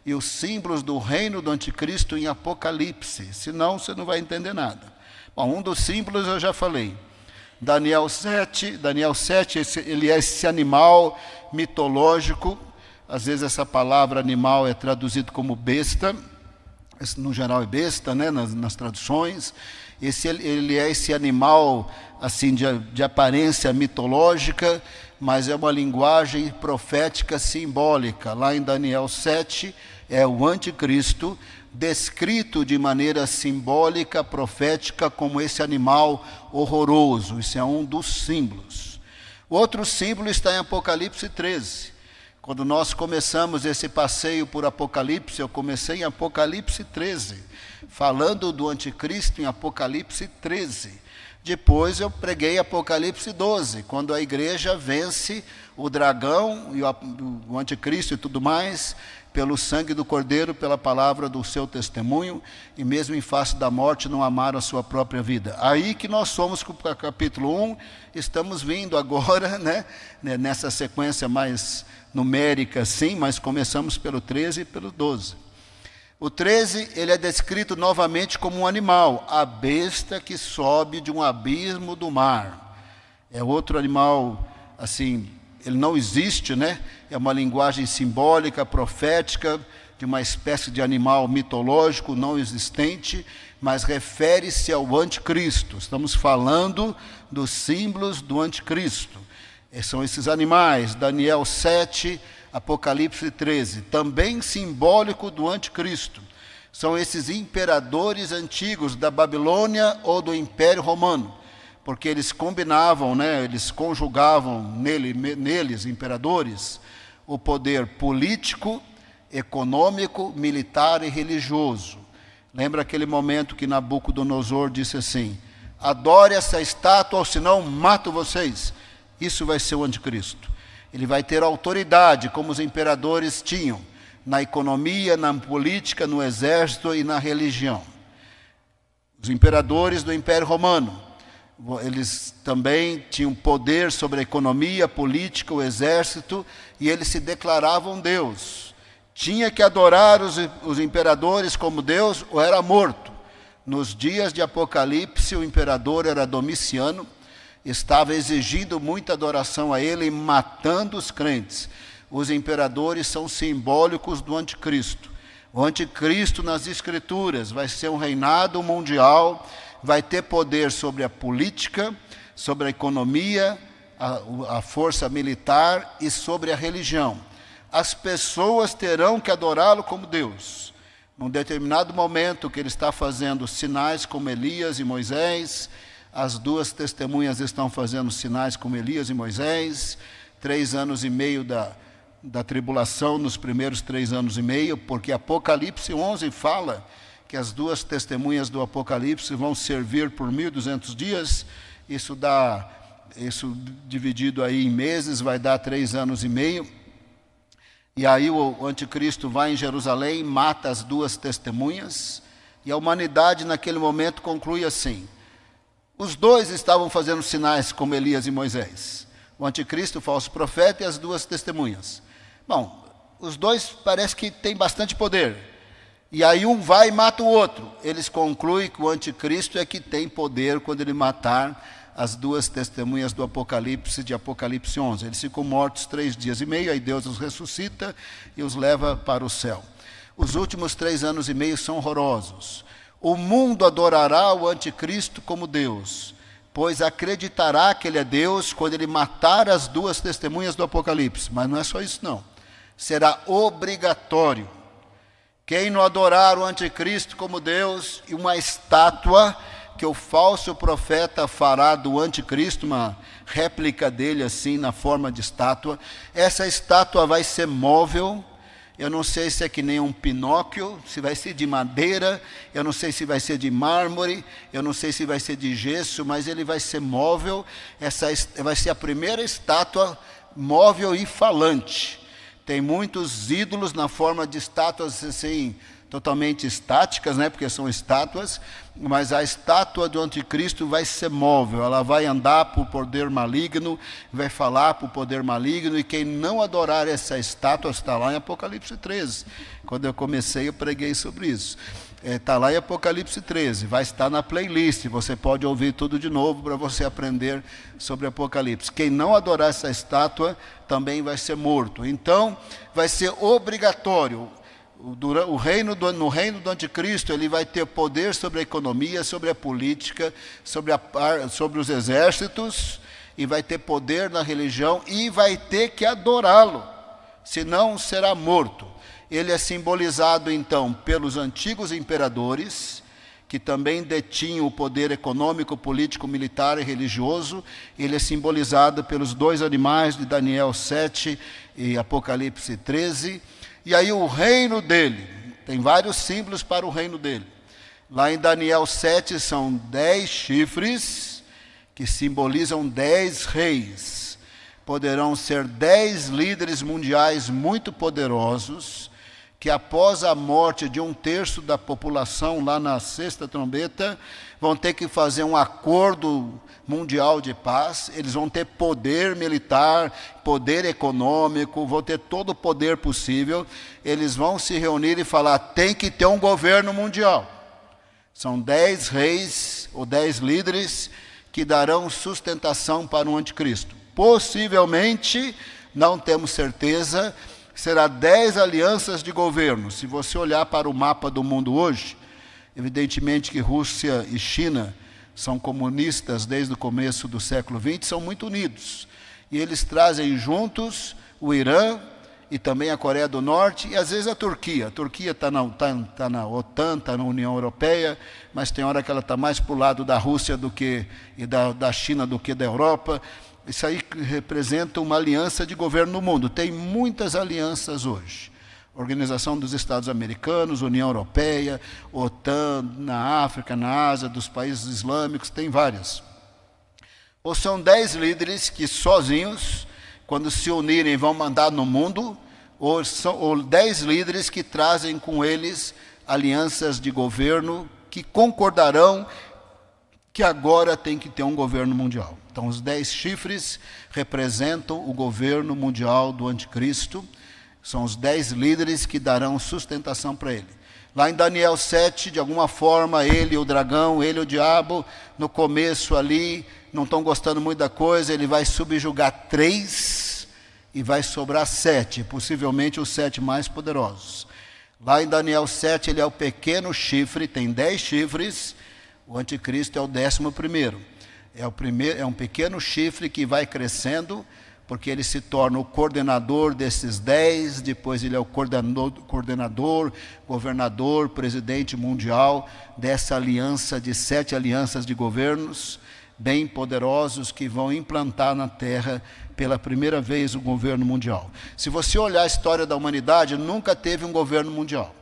e os símbolos do reino do anticristo em Apocalipse, senão você não vai entender nada. Bom, um dos símbolos eu já falei. Daniel 7, ele é esse animal mitológico. Às vezes essa palavra animal é traduzido como besta. No geral é besta, né, nas traduções. Ele é esse animal assim, de aparência mitológica, mas é uma linguagem profética simbólica. Lá em Daniel 7, é o anticristo, descrito de maneira simbólica, profética, como esse animal horroroso. Isso é um dos símbolos. O outro símbolo está em Apocalipse 13. Quando nós começamos esse passeio por Apocalipse, eu comecei em Apocalipse 13, falando do anticristo em Apocalipse 13. Depois eu preguei Apocalipse 12, quando a igreja vence o dragão e o anticristo e tudo mais, pelo sangue do Cordeiro, pela palavra do seu testemunho, e mesmo em face da morte não amaram a sua própria vida. Aí que nós somos para o capítulo 1, estamos vindo agora, né, nessa sequência mais numérica, sim, mas começamos pelo 13 e pelo 12. O 13, ele é descrito novamente como um animal, a besta que sobe de um abismo do mar. É outro animal, assim, ele não existe, né? É uma linguagem simbólica, profética, de uma espécie de animal mitológico não existente, mas refere-se ao anticristo. Estamos falando dos símbolos do anticristo. São esses animais, Daniel 7, Apocalipse 13, também simbólico do anticristo. São esses imperadores antigos da Babilônia ou do Império Romano, porque eles combinavam, né, eles conjugavam neles, imperadores, o poder político, econômico, militar e religioso. Lembra aquele momento que Nabucodonosor disse assim: adore essa estátua, ou senão mato vocês. Isso vai ser o anticristo. Ele vai ter autoridade, como os imperadores tinham, na economia, na política, no exército e na religião. Os imperadores do Império Romano, eles também tinham poder sobre a economia, a política, o exército, e eles se declaravam Deus. Tinha que adorar os imperadores como Deus ou era morto. Nos dias de Apocalipse, o imperador era Domiciano, estava exigindo muita adoração a ele e matando os crentes. Os imperadores são simbólicos do anticristo. O anticristo nas escrituras vai ser um reinado mundial, vai ter poder sobre a política, sobre a economia, a força militar e sobre a religião. As pessoas terão que adorá-lo como Deus. Num determinado momento que ele está fazendo sinais como Elias e Moisés, as duas testemunhas estão fazendo sinais como Elias e Moisés, 3 anos e meio da tribulação, nos primeiros 3 anos e meio, porque Apocalipse 11 fala que as duas testemunhas do Apocalipse vão servir por 1.200 dias, isso dividido aí em meses, vai dar 3 anos e meio. E aí o anticristo vai em Jerusalém, mata as duas testemunhas, e a humanidade naquele momento conclui assim: os dois estavam fazendo sinais como Elias e Moisés, o anticristo, o falso profeta, e as duas testemunhas. Bom, os dois parece que têm bastante poder, e aí um vai e mata o outro. Eles concluem que o anticristo é que tem poder quando ele matar as duas testemunhas do Apocalipse, de Apocalipse 11. Eles ficam mortos 3 dias e meio, aí Deus os ressuscita e os leva para o céu. Os últimos 3 anos e meio são horrorosos. O mundo adorará o anticristo como Deus, pois acreditará que ele é Deus quando ele matar as duas testemunhas do Apocalipse. Mas não é só isso não. Será obrigatório. Quem não adorar o anticristo como Deus e uma estátua que o falso profeta fará do anticristo, uma réplica dele assim na forma de estátua, essa estátua vai ser móvel. Eu não sei se é que nem um Pinóquio, se vai ser de madeira, eu não sei se vai ser de mármore, eu não sei se vai ser de gesso, mas ele vai ser móvel. Essa vai ser a primeira estátua móvel e falante. Tem muitos ídolos na forma de estátuas assim, totalmente estáticas, né, porque são estátuas, mas a estátua do anticristo vai ser móvel, ela vai andar por poder maligno, vai falar por poder maligno, e quem não adorar essa estátua, está lá em Apocalipse 13, quando eu comecei eu preguei sobre isso, está lá em Apocalipse 13, vai estar na playlist, você pode ouvir tudo de novo para você aprender sobre Apocalipse. Quem não adorar essa estátua também vai ser morto. Então vai ser obrigatório. No reino do anticristo, ele vai ter poder sobre a economia, sobre a política, sobre os exércitos, e vai ter poder na religião, e vai ter que adorá-lo, senão será morto. Ele é simbolizado então pelos antigos imperadores, que também detinham o poder econômico, político, militar e religioso. Ele é simbolizado pelos 2 animais de Daniel 7 e Apocalipse 13, e aí o reino dele, tem vários símbolos para o reino dele. Lá em Daniel 7 são 10 chifres, que simbolizam 10 reis. Poderão ser 10 líderes mundiais muito poderosos, que após a morte de 1/3 da população, lá na 6ª trombeta, vão ter que fazer um acordo mundial de paz. Eles vão ter poder militar, poder econômico, vão ter todo o poder possível. Eles vão se reunir e falar: tem que ter um governo mundial. São 10 reis ou 10 líderes que darão sustentação para o anticristo. Possivelmente, não temos certeza, será 10 alianças de governo. Se você olhar para o mapa do mundo hoje, evidentemente que Rússia e China são comunistas desde o começo do século XX, são muito unidos. E eles trazem juntos o Irã e também a Coreia do Norte, e às vezes a Turquia. A Turquia está na OTAN, está na União Europeia, mas tem hora que ela está mais para o lado da Rússia e da China do que da Europa. Isso aí representa uma aliança de governo no mundo. Tem muitas alianças hoje. Organização dos Estados Americanos, União Europeia, OTAN, na África, na Ásia, dos países islâmicos, tem várias. Ou são 10 líderes que sozinhos, quando se unirem, vão mandar no mundo, ou 10 líderes que trazem com eles alianças de governo que concordarão que agora tem que ter um governo mundial. Então, os 10 chifres representam o governo mundial do anticristo. São os 10 líderes que darão sustentação para ele. Lá em Daniel 7, de alguma forma, ele, o dragão, ele, o diabo, no começo ali, não estão gostando muito da coisa, ele vai subjugar 3 e vai sobrar 7, possivelmente os 7 mais poderosos. Lá em Daniel 7, ele é o pequeno chifre, tem 10 chifres, o anticristo é o 11º. É um pequeno chifre que vai crescendo, porque ele se torna o coordenador desses 10, depois ele é o coordenador, governador, presidente mundial dessa aliança de 7 alianças de governos bem poderosos que vão implantar na Terra pela primeira vez o governo mundial. Se você olhar a história da humanidade, nunca teve um governo mundial.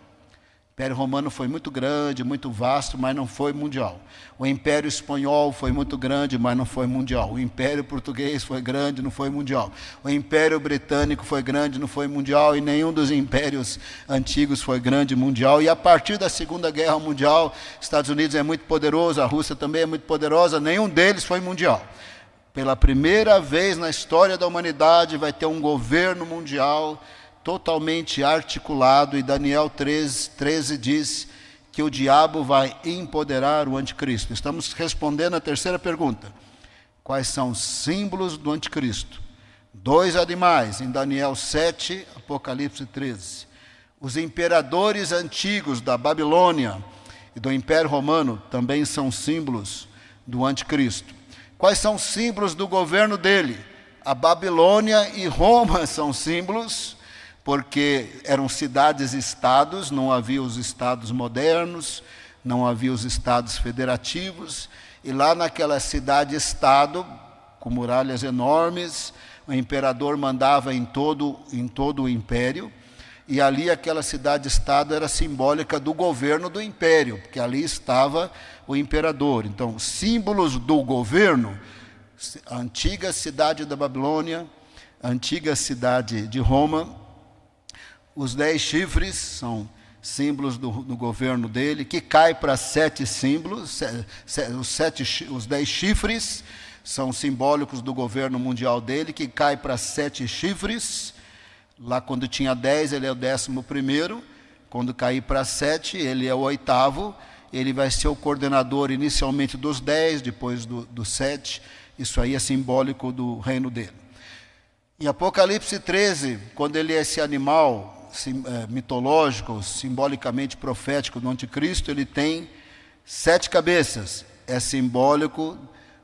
Império Romano foi muito grande, muito vasto, mas não foi mundial. O Império Espanhol foi muito grande, mas não foi mundial. O Império Português foi grande, não foi mundial. O Império Britânico foi grande, não foi mundial. E nenhum dos impérios antigos foi grande mundial. E a partir da Segunda Guerra Mundial, Estados Unidos é muito poderoso, a Rússia também é muito poderosa, nenhum deles foi mundial. Pela primeira vez na história da humanidade vai ter um governo mundial totalmente articulado, e Daniel 13 diz que o diabo vai empoderar o anticristo. Estamos respondendo a terceira pergunta. Quais são os símbolos do anticristo? 2 animais, em Daniel 7, Apocalipse 13. Os imperadores antigos da Babilônia e do Império Romano também são símbolos do anticristo. Quais são os símbolos do governo dele? A Babilônia e Roma são símbolos, porque eram cidades-estados, não havia os estados modernos, não havia os estados federativos, e lá naquela cidade-estado, com muralhas enormes, o imperador mandava em todo o império, e ali aquela cidade-estado era simbólica do governo do império, porque ali estava o imperador. Então, símbolos do governo, a antiga cidade da Babilônia, a antiga cidade de Roma. Os 10 chifres são símbolos do governo dele, que cai para 7 símbolos. Os 10 chifres são simbólicos do governo mundial dele, que cai para 7 chifres. Lá quando tinha 10, ele é o 11º. Quando cair para 7, ele é o 8º. Ele vai ser o coordenador inicialmente dos 10, depois do 7. Isso aí é simbólico do reino dele. Em Apocalipse 13, quando ele é esse animal mitológico, simbolicamente profético do anticristo, ele tem 7 cabeças, é simbólico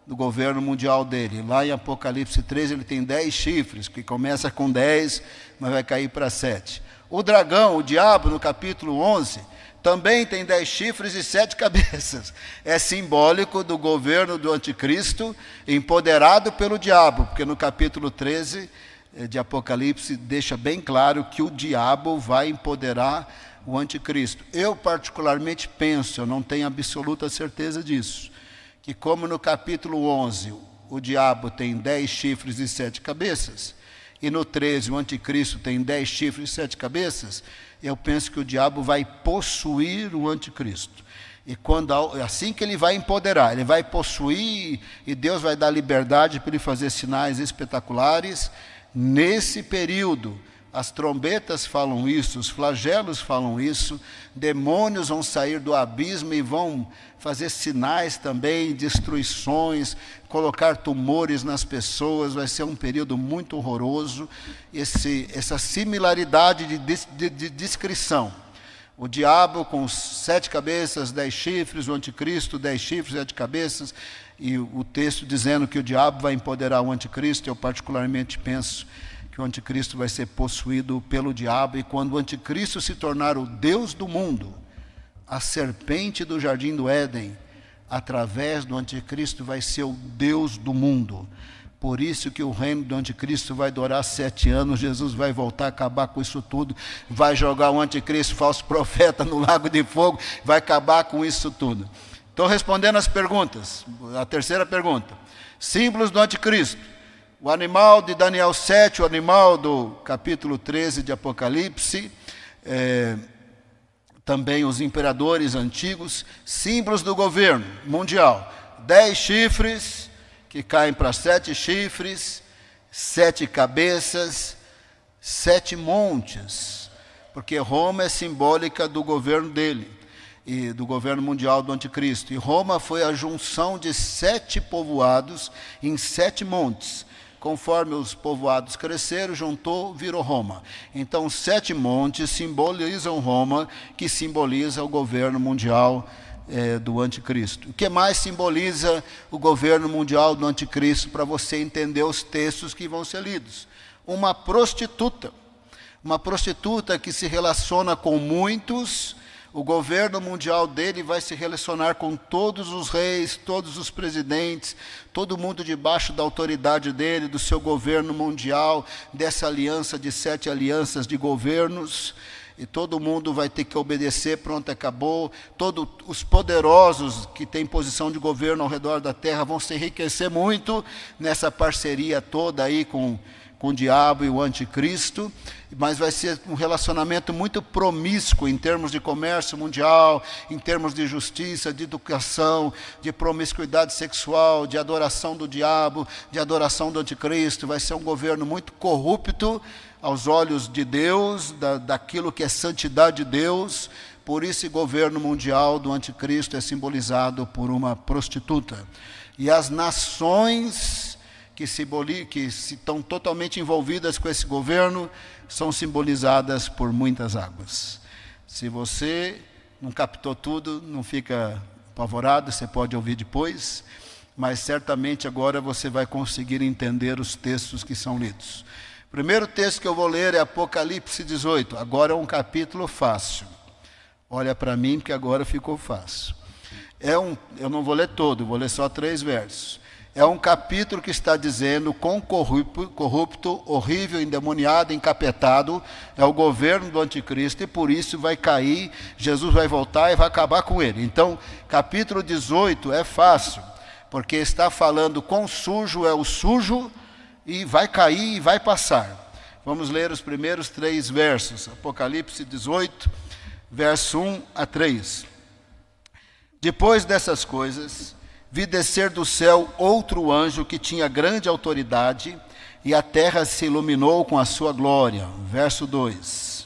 do governo mundial dele. Lá em Apocalipse 13 ele tem 10 chifres, que começa com 10, mas vai cair para 7. O dragão, o diabo, no capítulo 11, também tem 10 chifres e 7 cabeças. É simbólico do governo do anticristo, empoderado pelo diabo, porque no capítulo 13 de Apocalipse deixa bem claro que o diabo vai empoderar o anticristo. Eu particularmente penso, eu não tenho absoluta certeza disso, que como no capítulo 11 o diabo tem 10 chifres e 7 cabeças, e no 13 o anticristo tem 10 chifres e 7 cabeças, eu penso que o diabo vai possuir o anticristo. E assim que ele vai empoderar, ele vai possuir, e Deus vai dar liberdade para ele fazer sinais espetaculares. Nesse período, as trombetas falam isso, os flagelos falam isso, demônios vão sair do abismo e vão fazer sinais também, destruições, colocar tumores nas pessoas. Vai ser um período muito horroroso, essa similaridade de descrição. O diabo com 7 cabeças, 10 chifres, o anticristo, 10 chifres, 7 cabeças, e o texto dizendo que o diabo vai empoderar o anticristo. Eu particularmente penso que o anticristo vai ser possuído pelo diabo, e quando o anticristo se tornar o Deus do mundo, a serpente do jardim do Éden, através do anticristo vai ser o Deus do mundo. Por isso que o reino do anticristo vai durar 7 anos, Jesus vai voltar a acabar com isso tudo, vai jogar o anticristo, falso profeta, no lago de fogo, vai acabar com isso tudo. Estou respondendo as perguntas. A terceira pergunta: símbolos do anticristo. O animal de Daniel 7, o animal do capítulo 13 de Apocalipse, também os imperadores antigos, símbolos do governo mundial. 10 chifres, que caem para 7 chifres, 7 cabeças, 7 montes, porque Roma é simbólica do governo dele, e do governo mundial do anticristo. E Roma foi a junção de 7 povoados em 7 montes. Conforme os povoados cresceram, juntou, virou Roma. Então, 7 montes simbolizam Roma, que simboliza o governo mundial do anticristo. O que mais simboliza o governo mundial do anticristo, para você entender os textos que vão ser lidos? Uma prostituta que se relaciona com muitos. O governo mundial dele vai se relacionar com todos os reis, todos os presidentes, todo mundo debaixo da autoridade dele, do seu governo mundial, dessa aliança de 7 alianças de governos. e todo mundo vai ter que obedecer, pronto, acabou. Todos os poderosos que têm posição de governo ao redor da terra vão se enriquecer muito nessa parceria toda aí com o diabo e o anticristo, mas vai ser um relacionamento muito promíscuo em termos de comércio mundial, em termos de justiça, de educação, de promiscuidade sexual, de adoração do diabo, de adoração do anticristo. Vai ser um governo muito corrupto aos olhos de Deus, daquilo que é santidade de Deus. Por isso, o governo mundial do anticristo é simbolizado por uma prostituta. E as nações que estão totalmente envolvidas com esse governo são simbolizadas por muitas águas. Se você não captou tudo, não fica apavorado, você pode ouvir depois, mas certamente agora você vai conseguir entender os textos que são lidos. O primeiro texto que eu vou ler é Apocalipse 18. Agora é um capítulo fácil. Olha para mim, porque agora ficou fácil. Eu não vou ler todo, vou ler só 3 versos. É um capítulo que está dizendo quão corrupto, horrível, endemoniado, encapetado é o governo do anticristo, e por isso vai cair, Jesus vai voltar e vai acabar com ele. Então, capítulo 18 é fácil, porque está falando quão sujo é o sujo, e vai cair e vai passar. Vamos ler os primeiros 3 versos. Apocalipse 18, verso 1 a 3. Depois dessas coisas, vi descer do céu outro anjo que tinha grande autoridade, e a terra se iluminou com a sua glória. Verso 2.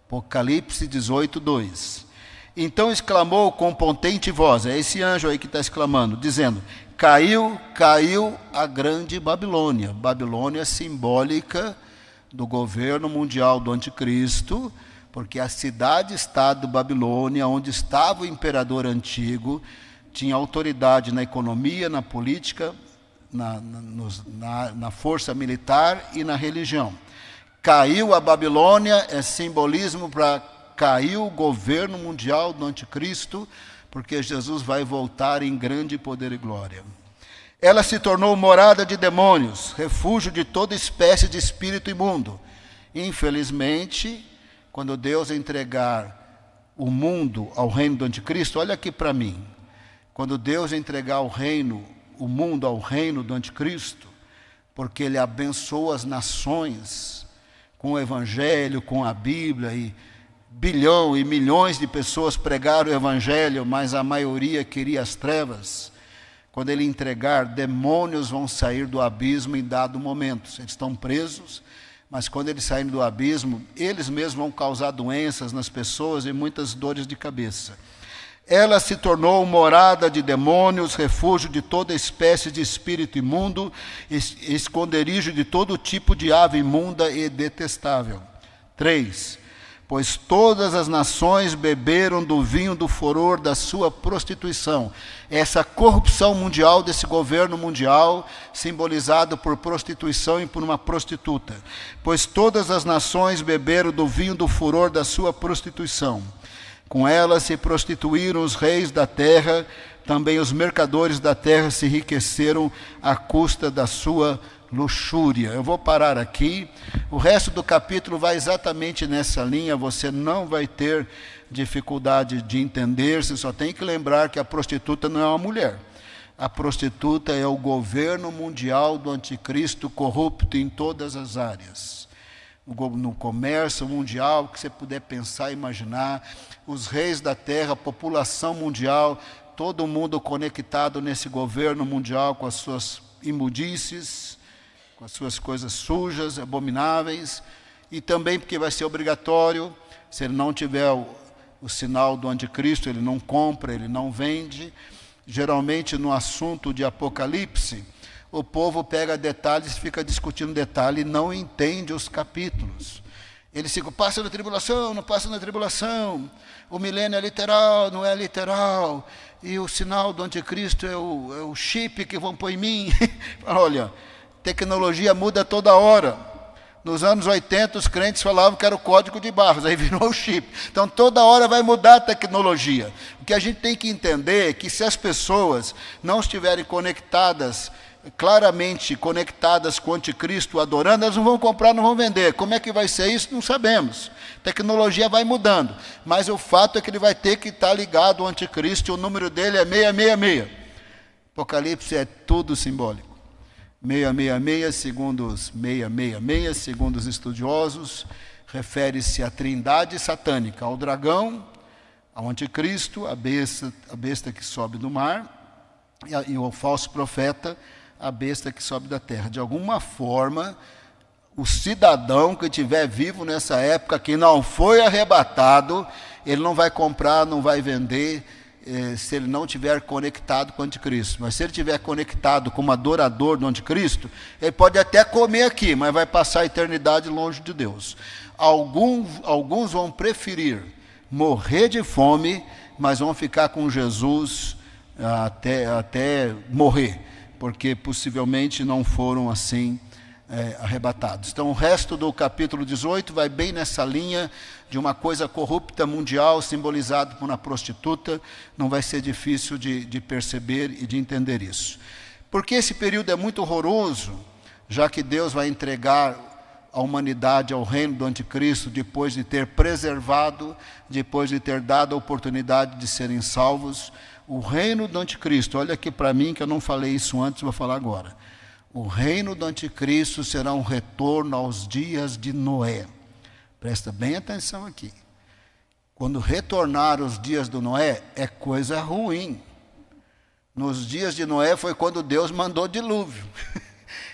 Apocalipse 18, 2. Então exclamou com potente voz, é esse anjo aí que está exclamando, dizendo: caiu a grande Babilônia. Babilônia simbólica do governo mundial do anticristo, porque a cidade-estado Babilônia, onde estava o imperador antigo, tinha autoridade na economia, na política, na força militar e na religião. Caiu a Babilônia é simbolismo para cair o governo mundial do anticristo, porque Jesus vai voltar em grande poder e glória. Ela se tornou morada de demônios, refúgio de toda espécie de espírito imundo. Infelizmente, quando Deus entregar o mundo ao reino do anticristo, olha aqui para mim, quando Deus entregar o mundo ao reino do anticristo, porque ele abençoa as nações com o evangelho, com a Bíblia, e bilhão e milhões de pessoas pregaram o evangelho, mas a maioria queria as trevas. Quando ele entregar, demônios vão sair do abismo em dado momento. Eles estão presos, mas quando eles saírem do abismo, eles mesmos vão causar doenças nas pessoas e muitas dores de cabeça. Ela se tornou morada de demônios, refúgio de toda espécie de espírito imundo, esconderijo de todo tipo de ave imunda e detestável. 3. Pois todas as nações beberam do vinho do furor da sua prostituição. Essa corrupção mundial desse governo mundial, simbolizado por prostituição e por uma prostituta. Pois todas as nações beberam do vinho do furor da sua prostituição. Com ela se prostituíram os reis da terra, também os mercadores da terra se enriqueceram à custa da sua luxúria. Eu vou parar aqui. O resto do capítulo vai exatamente nessa linha, você não vai ter dificuldade de entender, você só tem que lembrar que a prostituta não é uma mulher. A prostituta é o governo mundial do anticristo corrupto em todas as áreas. No comércio mundial, que você puder pensar e imaginar, os reis da terra, a população mundial, todo mundo conectado nesse governo mundial com as suas imundícies, com as suas coisas sujas, abomináveis, e também porque vai ser obrigatório, se ele não tiver o sinal do anticristo, ele não compra, ele não vende. Geralmente no assunto de Apocalipse, o povo pega detalhes, fica discutindo detalhe e não entende os capítulos. Eles ficam, passa na tribulação, não passa na tribulação, o milênio é literal, não é literal, e o sinal do anticristo é o chip que vão pôr em mim. Olha, tecnologia muda toda hora. Nos anos 80, os crentes falavam que era o código de barras, aí virou o chip. Então, toda hora vai mudar a tecnologia. O que a gente tem que entender é que se as pessoas não estiverem conectadas claramente conectadas com o anticristo, adorando, elas não vão comprar, não vão vender. Como é que vai ser isso? Não sabemos. A tecnologia vai mudando, mas o fato é que ele vai ter que estar ligado ao anticristo, e o número dele é 666. Apocalipse é tudo simbólico. 666, segundo os estudiosos, refere-se à trindade satânica, ao dragão, ao anticristo, a besta que sobe do mar, e ao falso profeta, a besta que sobe da terra. De alguma forma, o cidadão que estiver vivo nessa época, que não foi arrebatado, ele não vai comprar, não vai vender, se ele não estiver conectado com o anticristo. Mas se ele estiver conectado como adorador do anticristo, ele pode até comer aqui, mas vai passar a eternidade longe de Deus. Alguns vão preferir morrer de fome, mas vão ficar com Jesus até morrer, porque possivelmente não foram assim arrebatados. Então o resto do capítulo 18 vai bem nessa linha de uma coisa corrupta mundial, simbolizado por uma prostituta. Não vai ser difícil de perceber e de entender isso. Porque esse período é muito horroroso, já que Deus vai entregar a humanidade ao reino do anticristo, depois de ter preservado, depois de ter dado a oportunidade de serem salvos. O reino do anticristo, olha aqui para mim, que eu não falei isso antes, vou falar agora. O reino do anticristo será um retorno aos dias de Noé. Presta bem atenção aqui. Quando retornar os dias do Noé, é coisa ruim. Nos dias de Noé foi quando Deus mandou dilúvio.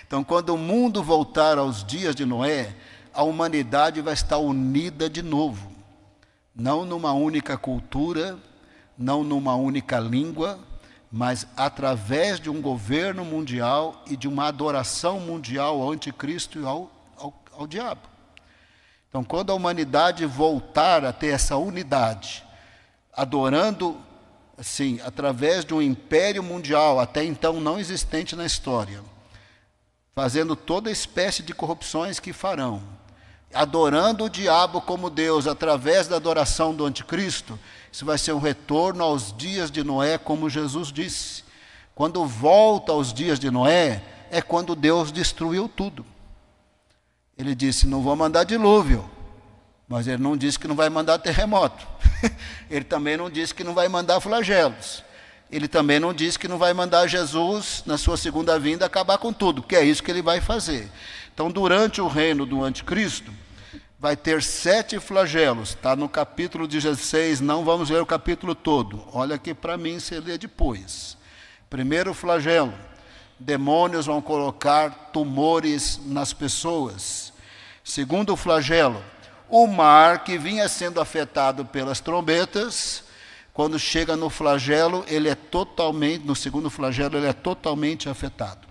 Então, quando o mundo voltar aos dias de Noé, a humanidade vai estar unida de novo. Não numa única cultura, não numa única língua, mas através de um governo mundial e de uma adoração mundial ao anticristo e ao diabo. Então, quando a humanidade voltar a ter essa unidade, adorando, assim, através de um império mundial, até então não existente na história, fazendo toda espécie de corrupções que farão, adorando o diabo como Deus, através da adoração do anticristo, isso vai ser um retorno aos dias de Noé, como Jesus disse. Quando volta aos dias de Noé, é quando Deus destruiu tudo. Ele disse, não vou mandar dilúvio, mas ele não disse que não vai mandar terremoto. Ele também não disse que não vai mandar flagelos. Ele também não disse que não vai mandar Jesus, na sua segunda vinda, acabar com tudo, porque é isso que ele vai fazer. Então, durante o reino do anticristo, vai ter 7 flagelos. Está no capítulo 16, não vamos ler o capítulo todo. Olha aqui para mim, você lê depois. Primeiro flagelo, demônios vão colocar tumores nas pessoas. Segundo flagelo, o mar que vinha sendo afetado pelas trombetas, quando chega no flagelo, no segundo flagelo, ele é totalmente afetado.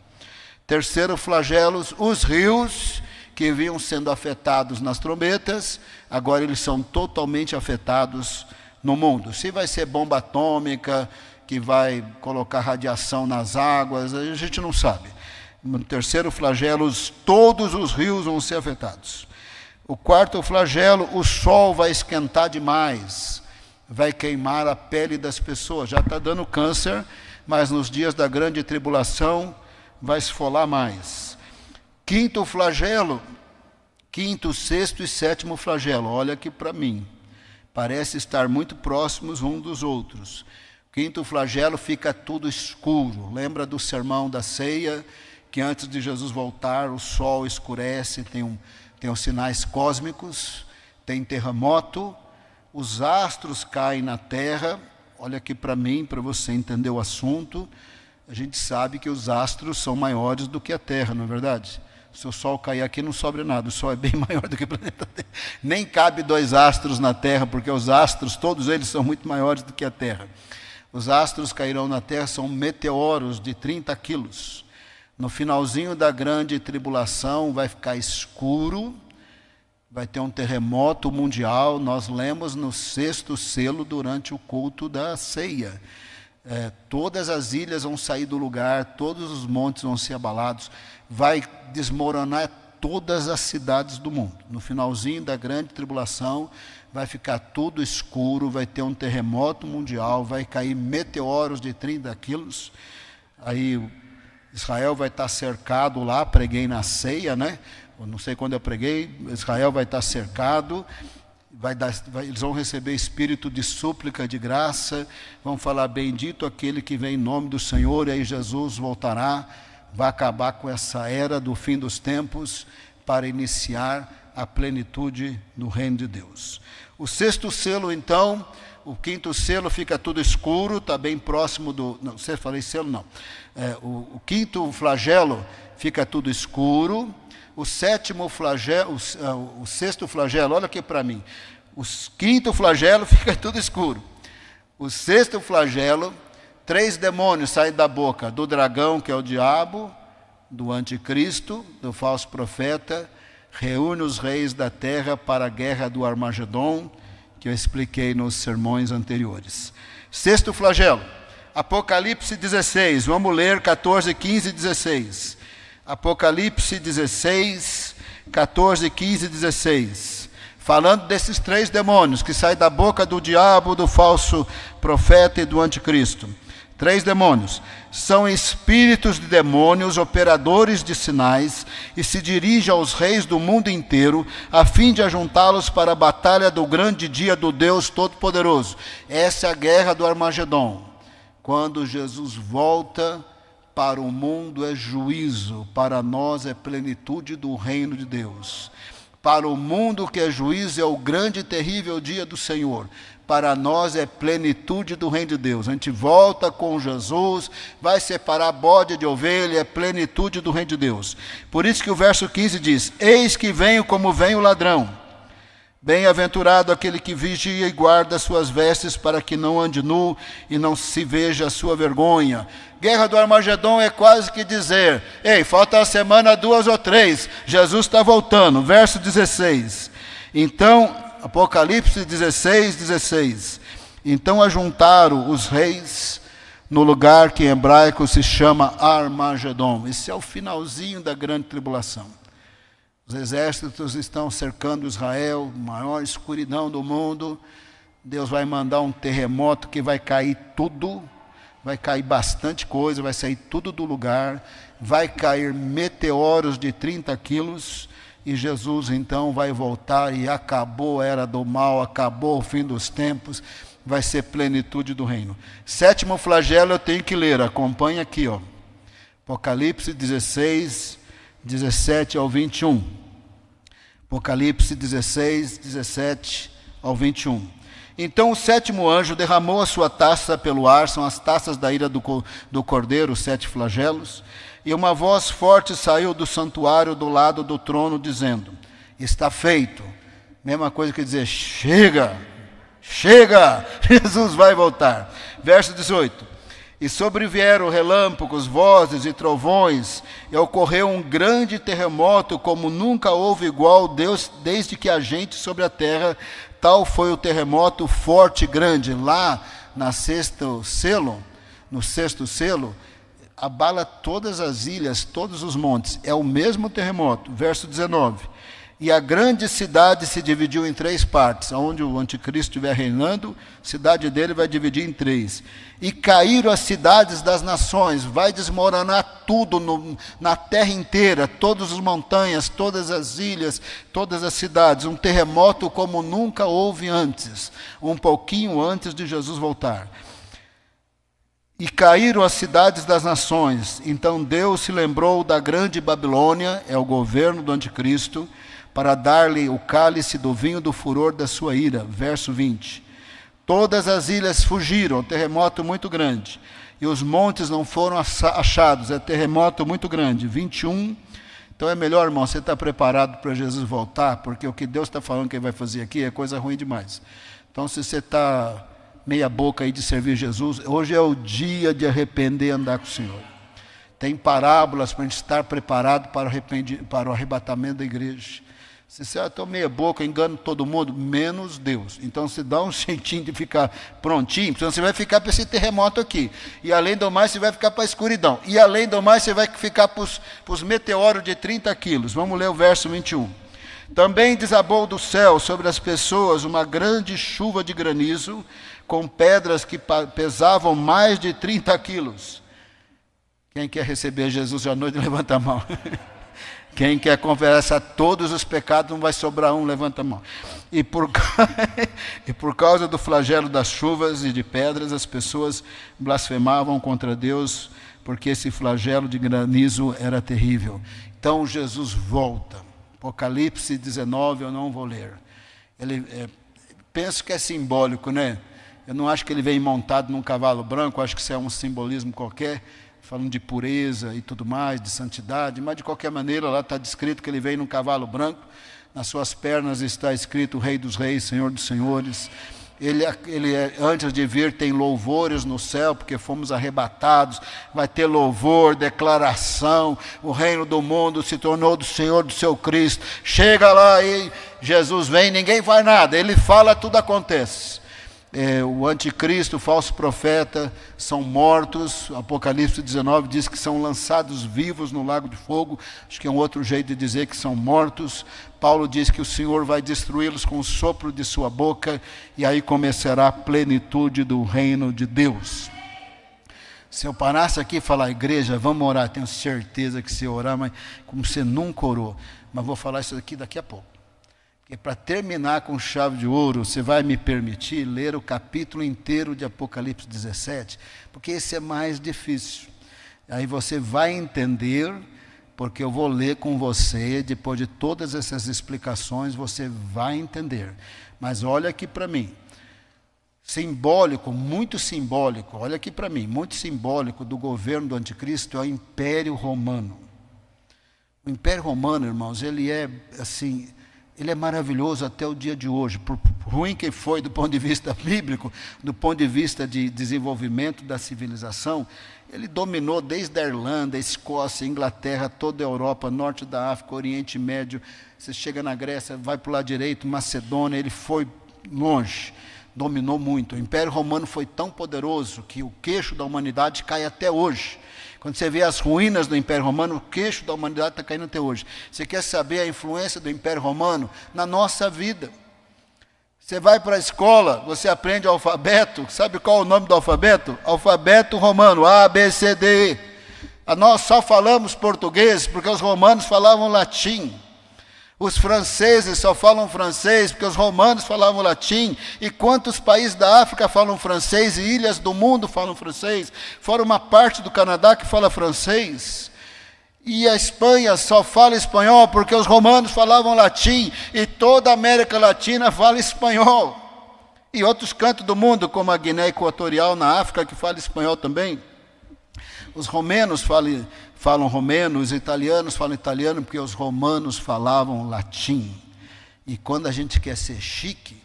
Terceiro flagelo, os rios que vinham sendo afetados nas trombetas, agora eles são totalmente afetados no mundo. Se vai ser bomba atômica, que vai colocar radiação nas águas, a gente não sabe. No terceiro flagelo, todos os rios vão ser afetados. O quarto flagelo, o sol vai esquentar demais, vai queimar a pele das pessoas. Já está dando câncer, mas nos dias da grande tribulação vai esfolar mais. Quinto flagelo, quinto, sexto e sétimo flagelo. Olha aqui para mim, parece estar muito próximos uns dos outros. Quinto flagelo, fica tudo escuro. Lembra do sermão da ceia, que antes de Jesus voltar, o sol escurece, tem os sinais cósmicos, tem terremoto, os astros caem na terra. Olha aqui para mim, para você entender o assunto. A gente sabe que os astros são maiores do que a terra, não é verdade? Se o sol cair aqui, não sobra nada, o sol é bem maior do que o planeta Terra. Nem cabe 2 astros na terra, porque os astros, todos eles são muito maiores do que a terra. Os astros cairão na terra, são meteoros de 30 quilos. No finalzinho da grande tribulação vai ficar escuro, vai ter um terremoto mundial. Nós lemos no 6º selo durante o culto da ceia. Todas as ilhas vão sair do lugar, todos os montes vão ser abalados, vai desmoronar todas as cidades do mundo. No finalzinho da grande tribulação vai ficar tudo escuro, vai ter um terremoto mundial, vai cair meteoros de 30 quilos. Aí Israel vai estar cercado lá, preguei na ceia, né? Eu não sei quando eu preguei, Israel vai estar cercado, eles vão receber espírito de súplica, de graça, vão falar, bendito aquele que vem em nome do Senhor, e aí Jesus voltará, vai acabar com essa era do fim dos tempos, para iniciar a plenitude do reino de Deus. O sexto selo, então, o quinto selo fica tudo escuro, está bem próximo do... Não, você falei selo, não. O quinto flagelo fica tudo escuro. O sétimo flagelo, o sexto flagelo, olha aqui para mim. O quinto flagelo fica tudo escuro. O sexto flagelo, 3 demônios saem da boca do dragão, que é o diabo, do anticristo, do falso profeta, reúne os reis da terra para a guerra do Armagedon, que eu expliquei nos sermões anteriores. Sexto flagelo, Apocalipse 16, vamos ler 14, 15 e 16. Apocalipse 16, 14, 15 e 16. Falando desses 3 demônios que saem da boca do diabo, do falso profeta e do anticristo. 3 demônios. São espíritos de demônios, operadores de sinais, e se dirigem aos reis do mundo inteiro, a fim de ajuntá-los para a batalha do grande dia do Deus Todo-Poderoso. Essa é a guerra do Armagedon. Quando Jesus volta, para o mundo é juízo, para nós é plenitude do reino de Deus. Para o mundo que é juízo é o grande e terrível dia do Senhor. Para nós é plenitude do reino de Deus. A gente volta com Jesus, vai separar bode de ovelha, é plenitude do reino de Deus. Por isso que o verso 15 diz, eis que venho como vem o ladrão. Bem-aventurado aquele que vigia e guarda suas vestes para que não ande nu e não se veja a sua vergonha. Guerra do Armagedon é quase que dizer, ei, falta uma semana, 2 ou 3, Jesus está voltando. Verso 16. Então, Apocalipse 16, 16. Então ajuntaram os reis no lugar que em hebraico se chama Armagedon. Esse é o finalzinho da grande tribulação. Os exércitos estão cercando Israel, maior escuridão do mundo. Deus vai mandar um terremoto que vai cair tudo, vai cair bastante coisa, vai sair tudo do lugar, vai cair meteoros de 30 quilos, e Jesus então vai voltar e acabou a era do mal, acabou o fim dos tempos, vai ser plenitude do reino. Sétimo flagelo eu tenho que ler, acompanha aqui, ó. Apocalipse 16, 17 ao 21. Apocalipse 16, 17 ao 21. Então o sétimo anjo derramou a sua taça pelo ar, são as taças da ira do cordeiro, os 7 flagelos, e uma voz forte saiu do santuário do lado do trono, dizendo, está feito. Mesma coisa que dizer, chega, chega, Jesus vai voltar. Verso 18. E sobrevieram relâmpagos, vozes e trovões, e ocorreu um grande terremoto, como nunca houve igual desde que há gente sobre a terra. Tal foi o terremoto forte e grande. Lá no sexto selo, abala todas as ilhas, todos os montes. É o mesmo terremoto. Verso 19. E a grande cidade se dividiu em 3 partes. Onde o anticristo estiver reinando, a cidade dele vai dividir em 3. E caíram as cidades das nações. Vai desmoronar tudo na terra inteira. Todas as montanhas, todas as ilhas, todas as cidades. Um terremoto como nunca houve antes. Um pouquinho antes de Jesus voltar. E caíram as cidades das nações. Então Deus se lembrou da grande Babilônia, é o governo do anticristo, para dar-lhe o cálice do vinho do furor da sua ira. Verso 20. Todas as ilhas fugiram, terremoto muito grande, e os montes não foram achados, é terremoto muito grande. 21. Então é melhor, irmão, você estar preparado para Jesus voltar, porque o que Deus está falando que ele vai fazer aqui é coisa ruim demais. Então se você está meia boca aí de servir Jesus, hoje é o dia de arrepender e andar com o Senhor. Tem parábolas para a gente estar preparado para o arrebatamento da igreja. Se você estou meia boca, engano todo mundo, menos Deus. Então se dá um jeitinho de ficar prontinho, senão você vai ficar para esse terremoto aqui. E além do mais, você vai ficar para a escuridão. E além do mais, você vai ficar para os meteoros de 30 quilos. Vamos ler o verso 21. Também desabou do céu sobre as pessoas uma grande chuva de granizo, com pedras que pesavam mais de 30 quilos. Quem quer receber Jesus à noite, levanta a mão. Quem quer confessar todos os pecados, não vai sobrar um, levanta a mão. E por causa do flagelo das chuvas e de pedras, as pessoas blasfemavam contra Deus, porque esse flagelo de granizo era terrível. Então Jesus volta. Apocalipse 19, eu não vou ler. Penso que é simbólico, né? Eu não acho que ele vem montado num cavalo branco, acho que isso é um simbolismo qualquer, falando de pureza e tudo mais, de santidade, mas de qualquer maneira lá está descrito que ele vem num cavalo branco, nas suas pernas está escrito Rei dos Reis, Senhor dos Senhores. Ele antes de vir tem louvores no céu, porque fomos arrebatados, vai ter louvor, declaração, o reino do mundo se tornou do Senhor, do seu Cristo. Chega lá e Jesus vem, ninguém faz nada, ele fala, tudo acontece. O anticristo, o falso profeta, são mortos. Apocalipse 19 diz que são lançados vivos no lago de fogo. Acho que é um outro jeito de dizer que são mortos. Paulo diz que o Senhor vai destruí-los com o sopro de sua boca, e aí começará a plenitude do reino de Deus. Se eu parasse aqui e falar, igreja, vamos orar, tenho certeza que se orar, mas como você nunca orou, mas vou falar isso aqui daqui a pouco. E para terminar com chave de ouro, você vai me permitir ler o capítulo inteiro de Apocalipse 17, porque esse é mais difícil. Aí você vai entender, porque eu vou ler com você, depois de todas essas explicações, você vai entender. Mas olha aqui para mim, simbólico, muito simbólico, olha aqui para mim, muito simbólico do governo do anticristo é o Império Romano. O Império Romano, irmãos, ele é assim... Ele é maravilhoso até o dia de hoje, por ruim que foi do ponto de vista bíblico, do ponto de vista de desenvolvimento da civilização, ele dominou desde a Irlanda, a Escócia, a Inglaterra, toda a Europa, norte da África, Oriente Médio. Você chega na Grécia, vai para o lado direito, Macedônia, ele foi longe, dominou muito. O Império Romano foi tão poderoso que o queixo da humanidade cai até hoje. Quando você vê as ruínas do Império Romano, o queixo da humanidade está caindo até hoje. Você quer saber a influência do Império Romano na nossa vida? Você vai para a escola, você aprende o alfabeto. Sabe qual é o nome do alfabeto? Alfabeto romano, A, B, C, D, E. Nós só falamos português porque os romanos falavam latim. Os franceses só falam francês porque os romanos falavam latim. E quantos países da África falam francês e ilhas do mundo falam francês? Fora uma parte do Canadá que fala francês. E a Espanha só fala espanhol porque os romanos falavam latim. E toda a América Latina fala espanhol. E outros cantos do mundo, como a Guiné Equatorial na África, que fala espanhol também. Os romenos falam romeno, os italianos falam italiano, porque os romanos falavam latim. E quando a gente quer ser chique,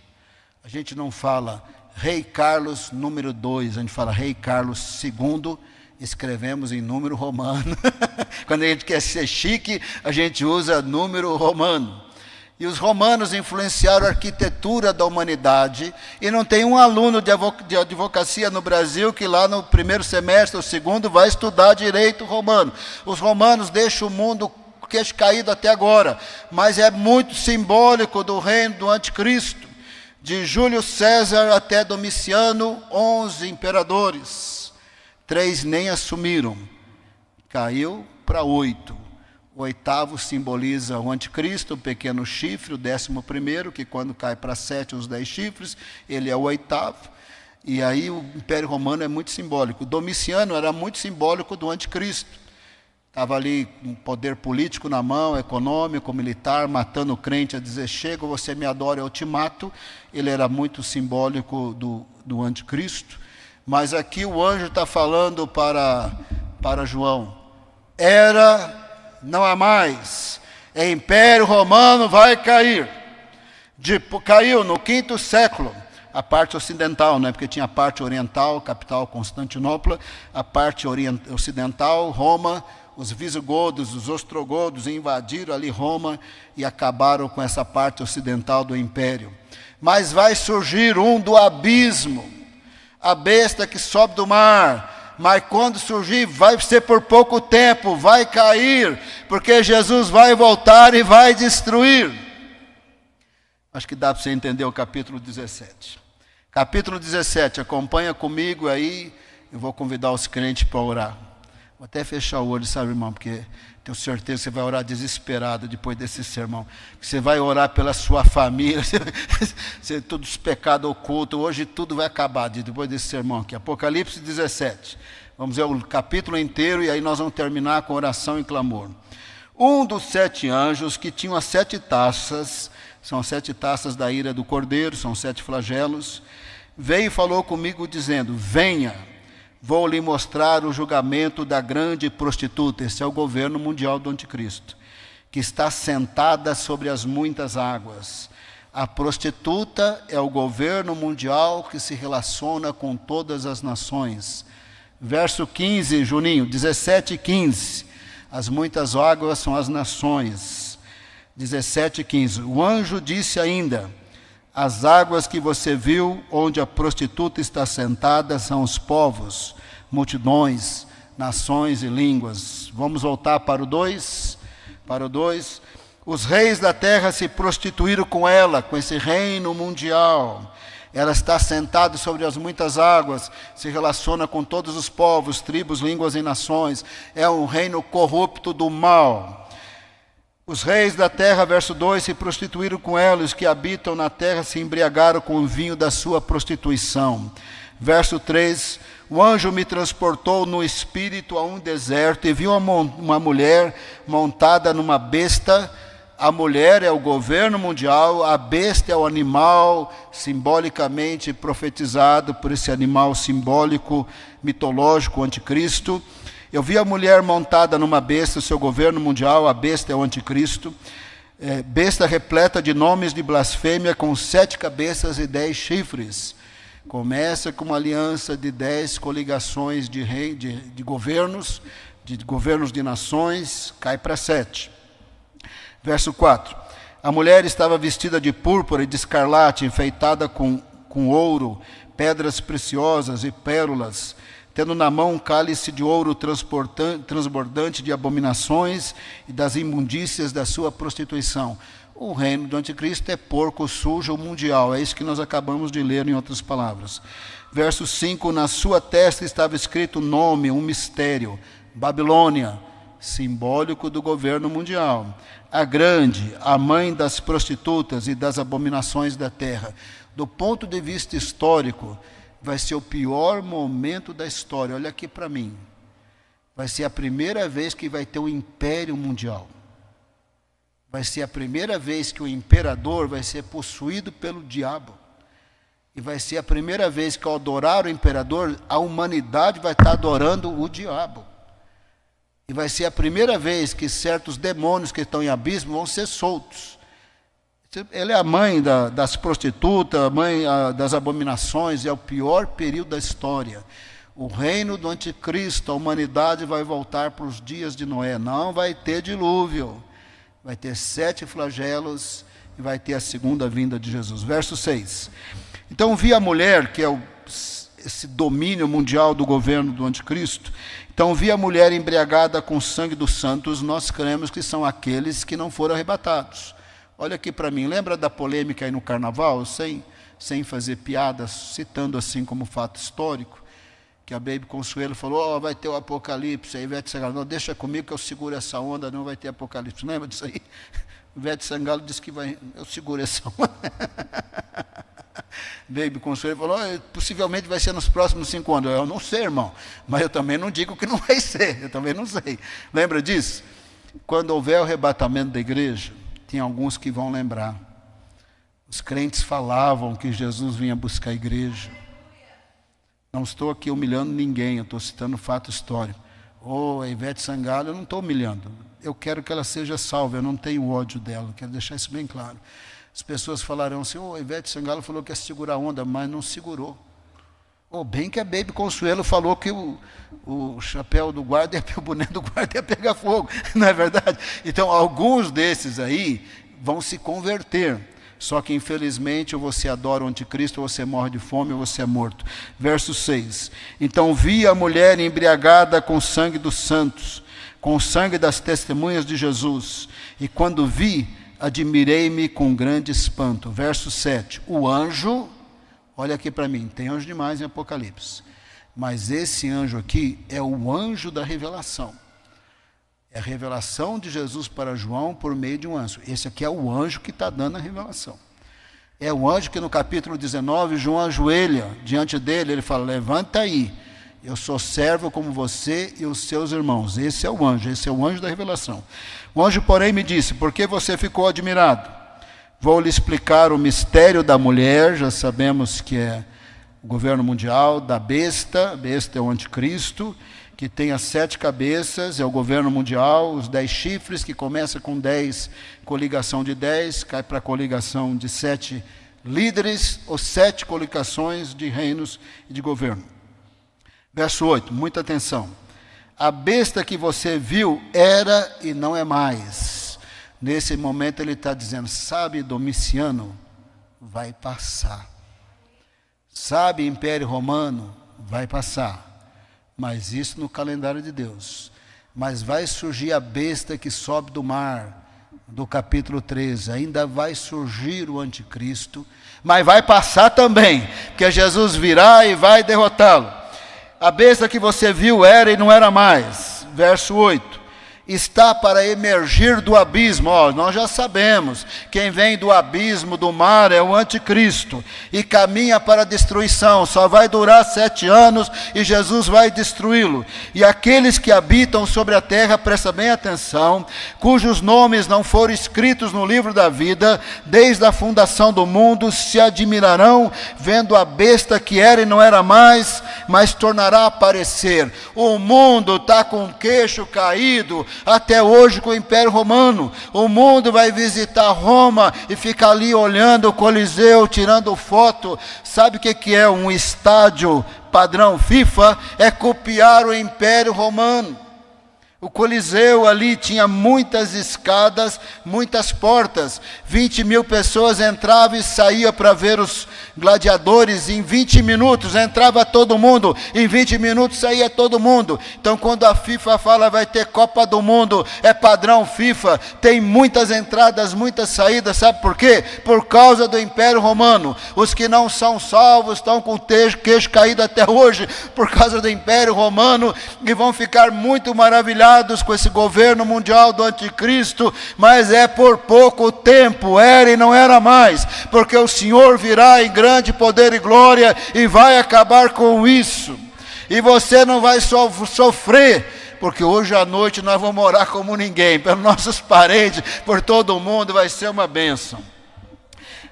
a gente não fala Rei Carlos número 2, a gente fala Rei Carlos II, escrevemos em número romano. Quando a gente quer ser chique, a gente usa número romano. E os romanos influenciaram a arquitetura da humanidade, e não tem um aluno de advocacia no Brasil que lá no primeiro semestre ou segundo vai estudar direito romano. Os romanos deixam o mundo queixo caído até agora, mas é muito simbólico do reino do anticristo. De Júlio César até Domiciano, 11 imperadores, 3 nem assumiram, caiu para 8. O 8º simboliza o anticristo, o pequeno chifre, o 11º, que quando cai para 7, os 10 chifres, ele é o 8º. E aí o Império Romano é muito simbólico. O Domiciano era muito simbólico do anticristo. Estava ali com um poder político na mão, econômico, militar, matando o crente a dizer, chega, você me adora, eu te mato. Ele era muito simbólico do anticristo. Mas aqui o anjo está falando para João. Não há mais. O Império Romano vai cair. Caiu no 5º século. A parte ocidental, né? Porque tinha a parte oriental, capital Constantinopla, a parte ocidental, Roma. Os visigodos, os ostrogodos invadiram ali Roma e acabaram com essa parte ocidental do império. Mas vai surgir um do abismo, a besta que sobe do mar. Mas quando surgir, vai ser por pouco tempo, vai cair, porque Jesus vai voltar e vai destruir. Acho que dá para você entender o capítulo 17. Capítulo 17, acompanha comigo aí, eu vou convidar os crentes para orar. Vou até fechar o olho, sabe, irmão, porque tenho certeza que você vai orar desesperado depois desse sermão. Você vai orar pela sua família, você, todos os pecados ocultos, hoje tudo vai acabar depois desse sermão aqui. Apocalipse 17. Vamos ver o capítulo inteiro e aí nós vamos terminar com oração e clamor. Um dos 7 anjos que tinham as 7 taças, são as 7 taças da ira do Cordeiro, são 7 flagelos, veio e falou comigo dizendo: venha, vou lhe mostrar o julgamento da grande prostituta. Esse é o governo mundial do anticristo, que está sentada sobre as muitas águas. A prostituta é o governo mundial que se relaciona com todas as nações. Verso 15, Juninho, 17:15. As muitas águas são as nações. 17:15. O anjo disse ainda: as águas que você viu, onde a prostituta está sentada, são os povos, multidões, nações e línguas. Vamos voltar para o 2. Para o 2. Os reis da terra se prostituíram com ela, com esse reino mundial. Ela está sentada sobre as muitas águas, se relaciona com todos os povos, tribos, línguas e nações. É um reino corrupto do mal. Os reis da terra, verso 2, se prostituíram com ela, os que habitam na terra se embriagaram com o vinho da sua prostituição. Verso 3, o anjo me transportou no espírito a um deserto e viu uma mulher montada numa besta. A mulher é o governo mundial, a besta é o animal simbolicamente profetizado por esse animal simbólico, mitológico, o anticristo. Eu vi a mulher montada numa besta, o seu governo mundial, a besta é o anticristo. Besta repleta de nomes de blasfêmia, com 7 cabeças e 10 chifres. Começa com uma aliança de 10 coligações de governos de nações, cai para 7. Verso 4. A mulher estava vestida de púrpura e de escarlate, enfeitada com ouro, pedras preciosas e pérolas, tendo na mão um cálice de ouro transbordante de abominações e das imundícias da sua prostituição. O reino do anticristo é porco sujo mundial, é isso que nós acabamos de ler em outras palavras. Verso 5, na sua testa estava escrito um nome, um mistério, Babilônia, simbólico do governo mundial. A grande, a mãe das prostitutas e das abominações da terra. Do ponto de vista histórico, vai ser o pior momento da história. Olha aqui para mim. Vai ser a primeira vez que vai ter um império mundial. Vai ser a primeira vez que o imperador vai ser possuído pelo diabo. E vai ser a primeira vez que, ao adorar o imperador, a humanidade vai estar adorando o diabo. E vai ser a primeira vez que certos demônios que estão em abismo vão ser soltos. Ela é a mãe das prostitutas, a mãe das abominações, é o pior período da história. O reino do anticristo, a humanidade vai voltar para os dias de Noé. Não vai ter dilúvio. Vai ter 7 flagelos e vai ter a segunda vinda de Jesus. Verso 6. Então vi a mulher, que é esse domínio mundial do governo do anticristo. Então vi a mulher embriagada com o sangue dos santos. Nós cremos que são aqueles que não foram arrebatados. Olha aqui para mim, lembra da polêmica aí no carnaval, sem fazer piadas, citando assim como fato histórico, que a Baby Consuelo falou: vai ter o Apocalipse, a Ivete Sangalo, não, deixa comigo que eu seguro essa onda, não vai ter Apocalipse. Lembra disso aí? Ivete Sangalo disse que eu seguro essa onda. Baby Consuelo falou: possivelmente vai ser nos próximos 5 anos. Eu não sei, irmão, mas eu também não digo que não vai ser, eu também não sei. Lembra disso? Quando houver o arrebatamento da igreja, tem alguns que vão lembrar. Os crentes falavam que Jesus vinha buscar a igreja. Não estou aqui humilhando ninguém, eu estou citando fato histórico. A Ivete Sangalo, eu não estou humilhando. Eu quero que ela seja salva, eu não tenho ódio dela, quero deixar isso bem claro. As pessoas falarão assim: a Ivete Sangalo falou que ia segurar a onda, mas não segurou. Bem que a Baby Consuelo falou que o chapéu do guarda, o boné do guarda ia pegar fogo, não é verdade? Então, alguns desses aí vão se converter. Só que, infelizmente, ou você adora o anticristo, ou você morre de fome, ou você é morto. Verso 6. Então vi a mulher embriagada com o sangue dos santos, com o sangue das testemunhas de Jesus. E quando vi, admirei-me com grande espanto. Verso 7. O anjo, olha aqui para mim, tem anjo demais em Apocalipse. Mas esse anjo aqui é o anjo da revelação. É a revelação de Jesus para João por meio de um anjo. Esse aqui é o anjo que está dando a revelação. É o anjo que no capítulo 19, João ajoelha diante dele, ele fala, levanta aí, eu sou servo como você e os seus irmãos. Esse é o anjo da revelação. O anjo, porém, me disse, por que você ficou admirado? Vou lhe explicar o mistério da mulher, já sabemos que é o governo mundial, da besta, a besta é o anticristo, que tem as 7 cabeças, é o governo mundial, os 10 chifres, que começa com 10, coligação de 10, cai para a coligação de 7 líderes, ou 7 coligações de reinos e de governo. Verso 8, muita atenção. A besta que você viu era e não é mais. Nesse momento ele está dizendo, sabe, Domiciano, vai passar. Sabe, Império Romano, vai passar. Mas isso no calendário de Deus. Mas vai surgir a besta que sobe do mar, do capítulo 13. Ainda vai surgir o anticristo, mas vai passar também, porque Jesus virá e vai derrotá-lo. A besta que você viu era e não era mais. Verso 8. Está para emergir do abismo. Nós já sabemos, quem vem do abismo do mar é o anticristo, e caminha para a destruição, só vai durar 7 anos e Jesus vai destruí-lo. E aqueles que habitam sobre a terra, presta bem atenção, cujos nomes não foram escritos no livro da vida, desde a fundação do mundo, se admirarão, vendo a besta que era e não era mais, mas tornará a aparecer. O mundo está com o queixo caído, até hoje com o Império Romano. O mundo vai visitar Roma e ficar ali olhando o Coliseu, tirando foto. Sabe o que é um estádio padrão FIFA? É copiar o Império Romano. O Coliseu ali tinha muitas escadas, muitas portas. 20 mil pessoas entravam e saíam para ver os gladiadores. Em 20 minutos entrava todo mundo, em 20 minutos saía todo mundo. Então quando a FIFA fala vai ter Copa do Mundo, é padrão FIFA, tem muitas entradas, muitas saídas. Sabe por quê? Por causa do Império Romano. Os que não são salvos estão com o queixo caído até hoje, por causa do Império Romano, e vão ficar muito maravilhados com esse governo mundial do anticristo, mas é por pouco tempo, era e não era mais, porque o Senhor virá em grande poder e glória e vai acabar com isso, e você não vai sofrer, porque hoje à noite nós vamos orar como ninguém, pelos nossos parentes, por todo o mundo, vai ser uma bênção.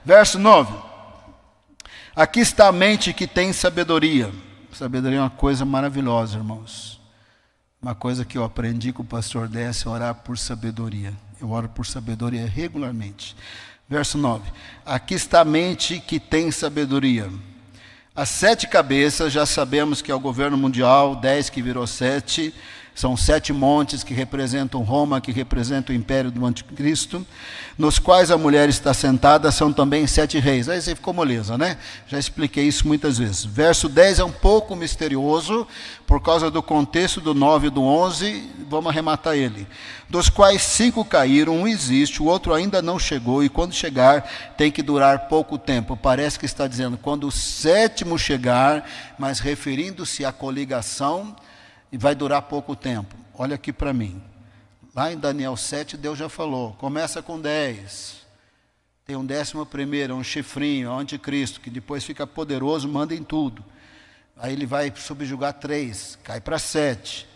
Verso 9, aqui está a mente que tem sabedoria. Sabedoria é uma coisa maravilhosa, irmãos. Uma coisa que eu aprendi com o pastor Décio é orar por sabedoria. Eu oro por sabedoria regularmente. Verso 9. Aqui está a mente que tem sabedoria. As 7 cabeças, já sabemos que é o governo mundial, 10 que virou 7. São 7 montes que representam Roma, que representam o império do anticristo, nos quais a mulher está sentada, são também 7 reis. Aí você ficou moleza, né? Já expliquei isso muitas vezes. Verso 10 é um pouco misterioso, por causa do contexto do 9 e do 11, vamos arrematar ele. Dos quais 5 caíram, um existe, o outro ainda não chegou, e quando chegar tem que durar pouco tempo. Parece que está dizendo, quando o 7º chegar, mas referindo-se à coligação, e vai durar pouco tempo. Olha aqui para mim. Lá em Daniel 7, Deus já falou. Começa com 10. Tem um 11º, um chifrinho, o anticristo, que depois fica poderoso, manda em tudo. Aí ele vai subjugar 3, cai para 7.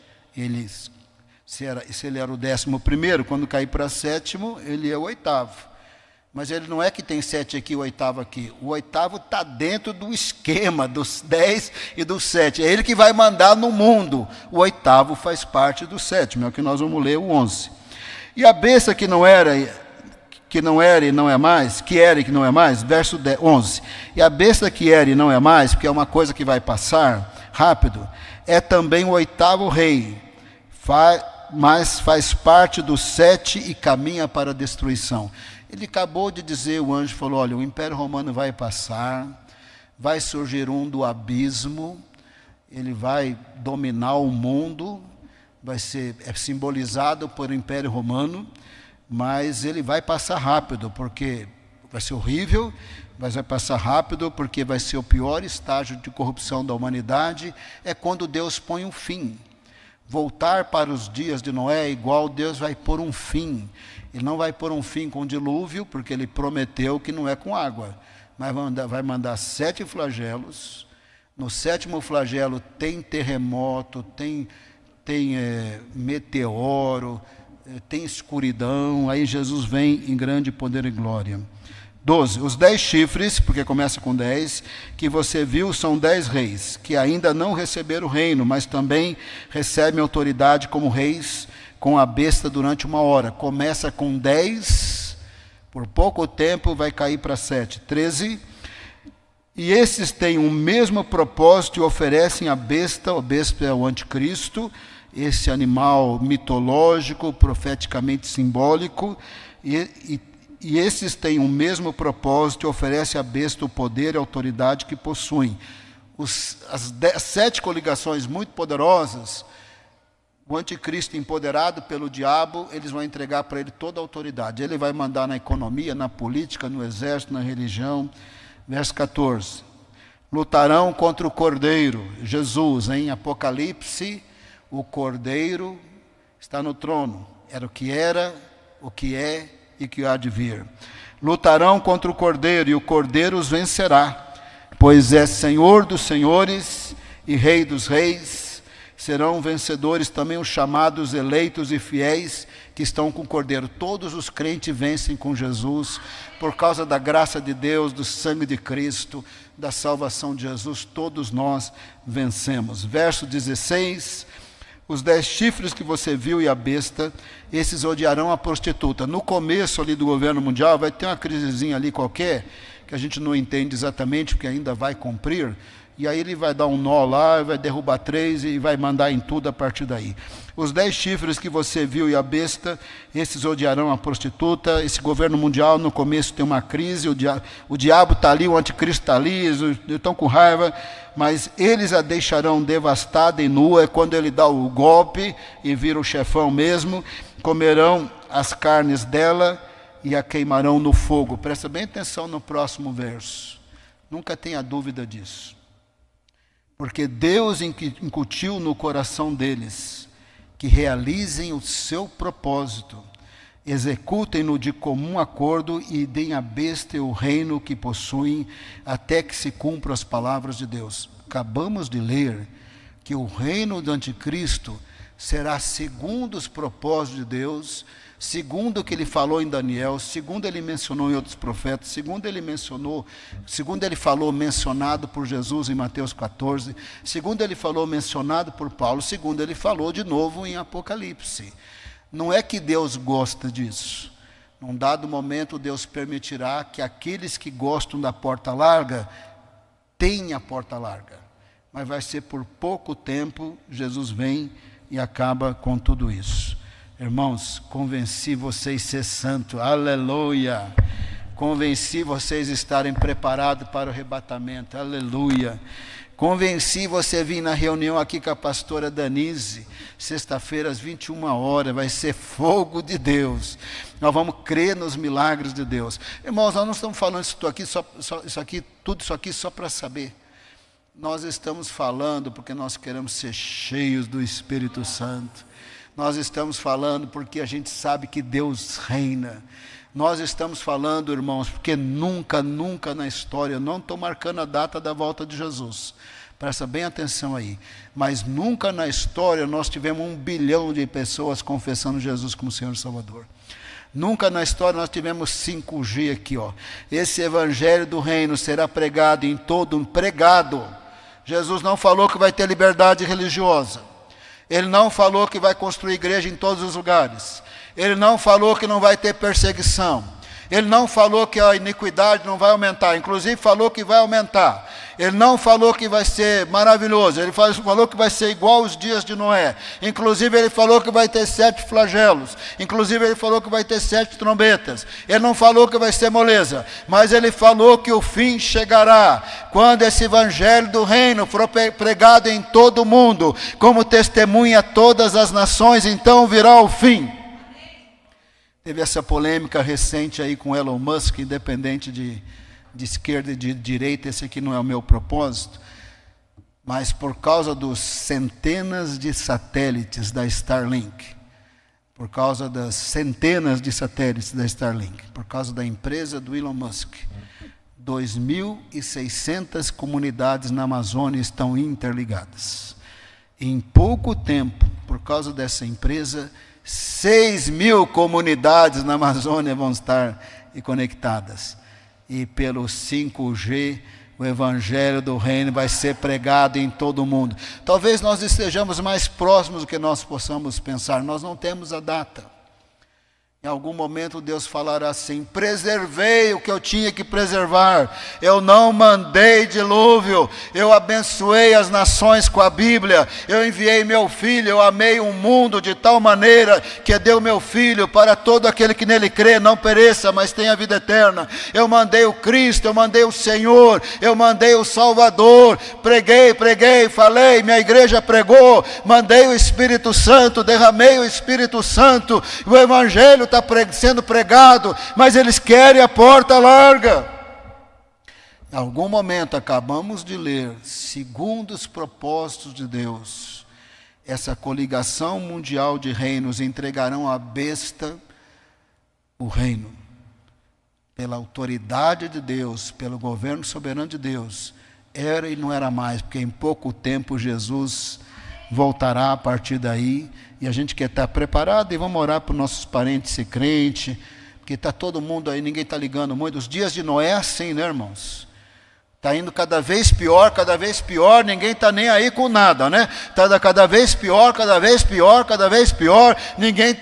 Se ele era o 11º, quando cair para 7º, ele é o 8º. Mas ele não é que tem 7 aqui, o 8º aqui. O 8º está dentro do esquema dos 10 e dos 7. É ele que vai mandar no mundo. O 8º faz parte do 7º, é o que nós vamos ler, o 11. E a besta que não era e não é mais, que era e que não é mais, verso 11. E a besta que era e não é mais, porque é uma coisa que vai passar rápido, é também o 8º rei, mas faz parte do 7 e caminha para a destruição. Ele acabou de dizer, o anjo falou, olha, o Império Romano vai passar, vai surgir um do abismo, ele vai dominar o mundo, é simbolizado por Império Romano, mas ele vai passar rápido, porque vai ser horrível, mas vai passar rápido, porque vai ser o pior estágio de corrupção da humanidade, é quando Deus põe um fim. Voltar para os dias de Noé é igual Deus vai pôr um fim. Ele não vai pôr um fim com dilúvio, porque ele prometeu que não é com água, mas vai mandar 7 flagelos. No 7º flagelo tem terremoto, tem meteoro, tem escuridão. Aí Jesus vem em grande poder e glória. 12. Os 10 chifres, porque começa com 10, que você viu são 10 reis, que ainda não receberam o reino, mas também recebem autoridade como reis com a besta durante 1 hora. Começa com 10, por pouco tempo vai cair para 7. 13. E esses têm o mesmo propósito e oferecem a besta é o anticristo, esse animal mitológico, profeticamente simbólico, e esses têm o mesmo propósito e oferecem à besta o poder e a autoridade que possuem. As 7 coligações muito poderosas, o anticristo empoderado pelo diabo, eles vão entregar para ele toda a autoridade. Ele vai mandar na economia, na política, no exército, na religião. Verso 14. Lutarão contra o Cordeiro, Jesus, em Apocalipse, o Cordeiro está no trono. Era, o que é e que há de vir. Lutarão contra o Cordeiro, e o Cordeiro os vencerá, pois é Senhor dos senhores e Rei dos reis. Serão vencedores também os chamados eleitos e fiéis que estão com o Cordeiro. Todos os crentes vencem com Jesus, por causa da graça de Deus, do sangue de Cristo, da salvação de Jesus, todos nós vencemos. Verso 16. Os 10 chifres que você viu e a besta, esses odiarão a prostituta. No começo ali do governo mundial, vai ter uma crisezinha ali qualquer, que a gente não entende exatamente, porque ainda vai cumprir, e aí ele vai dar um nó lá, vai derrubar 3 e vai mandar em tudo a partir daí. Os 10 chifres que você viu e a besta, esses odiarão a prostituta. Esse governo mundial, no começo tem uma crise, o diabo está ali, o anticristo está ali, eles estão com raiva, mas eles a deixarão devastada e nua. É quando ele dá o golpe e vira o chefão mesmo. Comerão as carnes dela e a queimarão no fogo. Presta bem atenção no próximo verso. Nunca tenha dúvida disso. Porque Deus incutiu no coração deles que realizem o seu propósito, executem-no de comum acordo e deem à besta o reino que possuem, até que se cumpram as palavras de Deus. Acabamos de ler que o reino do anticristo será segundo os propósitos de Deus, segundo o que ele falou em Daniel, segundo ele mencionou em outros profetas, segundo ele falou mencionado por Jesus em Mateus 14, segundo ele falou mencionado por Paulo, segundo ele falou de novo em Apocalipse. Não é que Deus gosta disso. Num dado momento Deus permitirá que aqueles que gostam da porta larga tenham a porta larga. Mas vai ser por pouco tempo. Jesus vem e acaba com tudo isso. Irmãos, convenci vocês a ser santo, aleluia. Convenci vocês a estarem preparados para o arrebatamento, aleluia. Convenci você a vir na reunião aqui com a pastora Danise, sexta-feira às 21 horas, vai ser fogo de Deus. Nós vamos crer nos milagres de Deus. Irmãos, nós não estamos falando tudo isso aqui só para saber. Nós estamos falando porque nós queremos ser cheios do Espírito Santo. Nós estamos falando porque a gente sabe que Deus reina. Nós estamos falando, irmãos, porque nunca na história, não estou marcando a data da volta de Jesus, presta bem atenção aí, mas nunca na história nós tivemos 1 bilhão de pessoas confessando Jesus como Senhor e Salvador. Nunca na história nós tivemos 5G aqui, ó. Esse evangelho do reino será pregado em todo pregado. Jesus não falou que vai ter liberdade religiosa. Ele não falou que vai construir igreja em todos os lugares. Ele não falou que não vai ter perseguição. Ele não falou que a iniquidade não vai aumentar. Inclusive falou que vai aumentar. Ele não falou que vai ser maravilhoso. Ele falou que vai ser igual aos dias de Noé. Inclusive ele falou que vai ter 7 flagelos. Inclusive ele falou que vai ter 7 trombetas. Ele não falou que vai ser moleza. Mas ele falou que o fim chegará. Quando esse evangelho do reino for pregado em todo o mundo, como testemunha a todas as nações, então virá o fim. Teve essa polêmica recente aí com Elon Musk, independente de esquerda e de direita, esse aqui não é o meu propósito, mas por causa dos centenas de satélites da Starlink, por causa das centenas de satélites da Starlink, por causa da empresa do Elon Musk, 2.600 comunidades na Amazônia estão interligadas. Em pouco tempo, por causa dessa empresa, 6.000 comunidades na Amazônia vão estar conectadas. E pelo 5G, o Evangelho do Reino vai ser pregado em todo o mundo. Talvez nós estejamos mais próximos do que nós possamos pensar. Nós não temos a data. Em algum momento Deus falará assim: preservei o que eu tinha que preservar, eu não mandei dilúvio, eu abençoei as nações com a Bíblia, eu enviei meu filho, eu amei o mundo de tal maneira que deu meu filho para todo aquele que nele crê, não pereça, mas tenha vida eterna. Eu mandei o Cristo, eu mandei o Senhor, eu mandei o Salvador, preguei, falei, minha igreja pregou, mandei o Espírito Santo, derramei o Espírito Santo, o Evangelho está sendo pregado, mas eles querem a porta larga. Em algum momento, acabamos de ler, segundo os propósitos de Deus, essa coligação mundial de reinos entregarão à besta o reino. Pela autoridade de Deus, pelo governo soberano de Deus, era e não era mais, porque em pouco tempo Jesus voltará a partir daí, e a gente quer estar preparado, e vamos orar para os nossos parentes ser crente, porque está todo mundo aí, ninguém está ligando muito. Os dias de Noé é assim, né, irmãos? Está indo cada vez pior, ninguém está nem aí com nada, né? Está cada vez pior, ninguém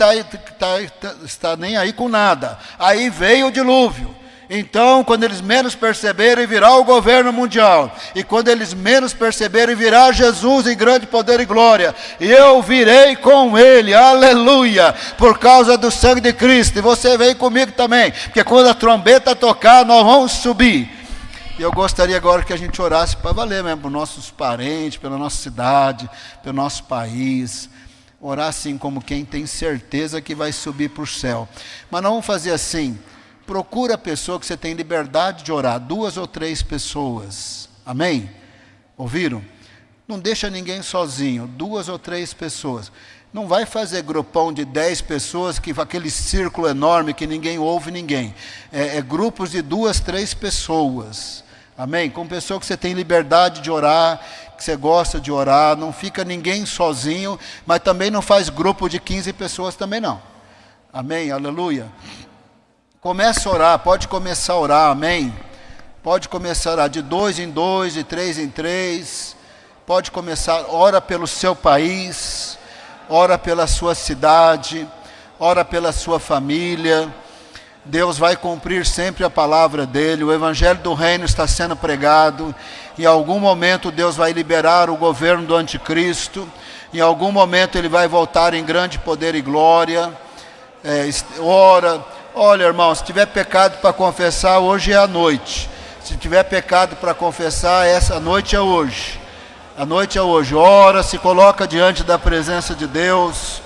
está nem aí com nada. Aí veio o dilúvio. Então, quando eles menos perceberem, virá o governo mundial. E quando eles menos perceberem, virá Jesus em grande poder e glória. E eu virei com ele, aleluia, por causa do sangue de Cristo. E você vem comigo também, porque quando a trombeta tocar, nós vamos subir. E eu gostaria agora que a gente orasse para valer mesmo, para os nossos parentes, pela nossa cidade, pelo nosso país. Orar assim como quem tem certeza que vai subir para o céu. Mas não vamos fazer assim. Procura a pessoa que você tem liberdade de orar, 2 ou 3 pessoas, amém? Ouviram? Não deixa ninguém sozinho, 2 ou 3 pessoas. Não vai fazer grupão de 10 pessoas, que aquele círculo enorme que ninguém ouve ninguém. É grupos de 2, 3 pessoas, amém? Com pessoa que você tem liberdade de orar, que você gosta de orar, não fica ninguém sozinho, mas também não faz grupo de 15 pessoas também não, amém? Aleluia. Comece a orar, pode começar a orar, amém? Pode começar a orar de 2 em 2, de 3 em 3. Pode começar, ora pelo seu país, ora pela sua cidade, ora pela sua família. Deus vai cumprir sempre a palavra dele, o Evangelho do Reino está sendo pregado. Em algum momento Deus vai liberar o governo do anticristo. Em algum momento ele vai voltar em grande poder e glória. Olha, irmão, se tiver pecado para confessar, hoje é a noite. Se tiver pecado para confessar, essa noite é hoje. A noite é hoje. Ora, se coloca diante da presença de Deus.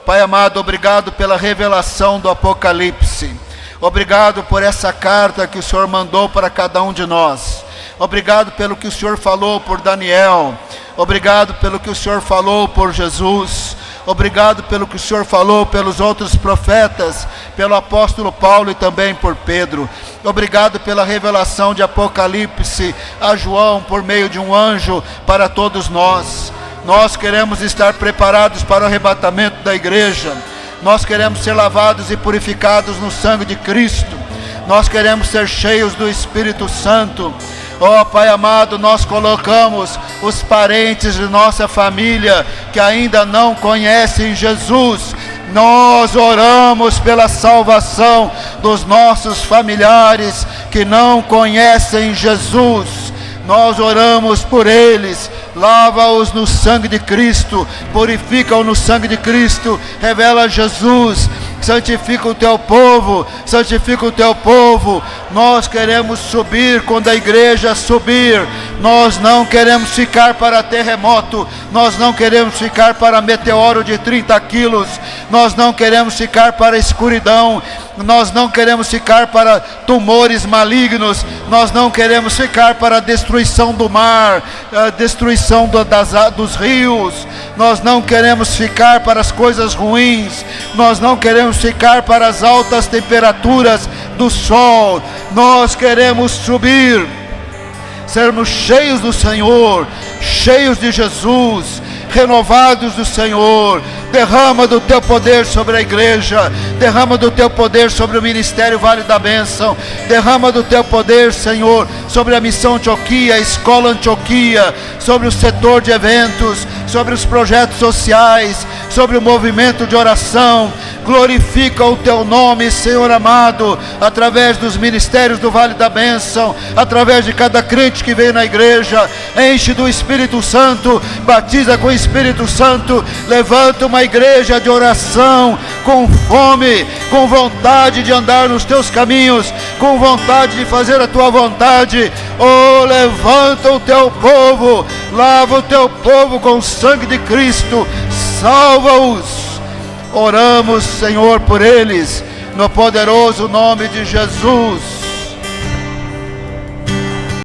Pai amado, obrigado pela revelação do Apocalipse. Obrigado por essa carta que o Senhor mandou para cada um de nós. Obrigado pelo que o Senhor falou por Daniel. Obrigado pelo que o Senhor falou por Jesus. Obrigado pelo que o Senhor falou pelos outros profetas, pelo apóstolo Paulo e também por Pedro. Obrigado pela revelação de Apocalipse a João por meio de um anjo para todos nós. Nós queremos estar preparados para o arrebatamento da igreja. Nós queremos ser lavados e purificados no sangue de Cristo. Nós queremos ser cheios do Espírito Santo. Ó Pai amado, nós colocamos os parentes de nossa família que ainda não conhecem Jesus. Nós oramos pela salvação dos nossos familiares que não conhecem Jesus. Nós oramos por eles. Lava-os no sangue de Cristo, purifica-os no sangue de Cristo, revela Jesus, santifica o teu povo, nós queremos subir quando a igreja subir, nós não queremos ficar para terremoto, nós não queremos ficar para meteoro de 30 quilos, nós não queremos ficar para a escuridão, nós não queremos ficar para tumores malignos, nós não queremos ficar para a destruição do mar, a destruição dos rios, nós não queremos ficar para as coisas ruins, nós não queremos ficar para as altas temperaturas do sol, nós queremos subir, sermos cheios do Senhor, cheios de Jesus, renovados do Senhor. Derrama do teu poder sobre a igreja, derrama do teu poder sobre o ministério Vale da Bênção, derrama do teu poder, Senhor, sobre a missão Antioquia, a escola Antioquia, sobre o setor de eventos, sobre os projetos sociais, sobre o movimento de oração. Glorifica o teu nome, Senhor amado, através dos ministérios do Vale da Bênção, através de cada crente que veio na igreja. Enche do Espírito Santo, batiza com o Espírito Santo, levanta uma igreja de oração, com fome, com vontade de andar nos teus caminhos, com vontade de fazer a tua vontade. Oh, levanta o teu povo, lava o teu povo com o sangue de Cristo, salva-os. Oramos, Senhor, por eles, no poderoso nome de Jesus.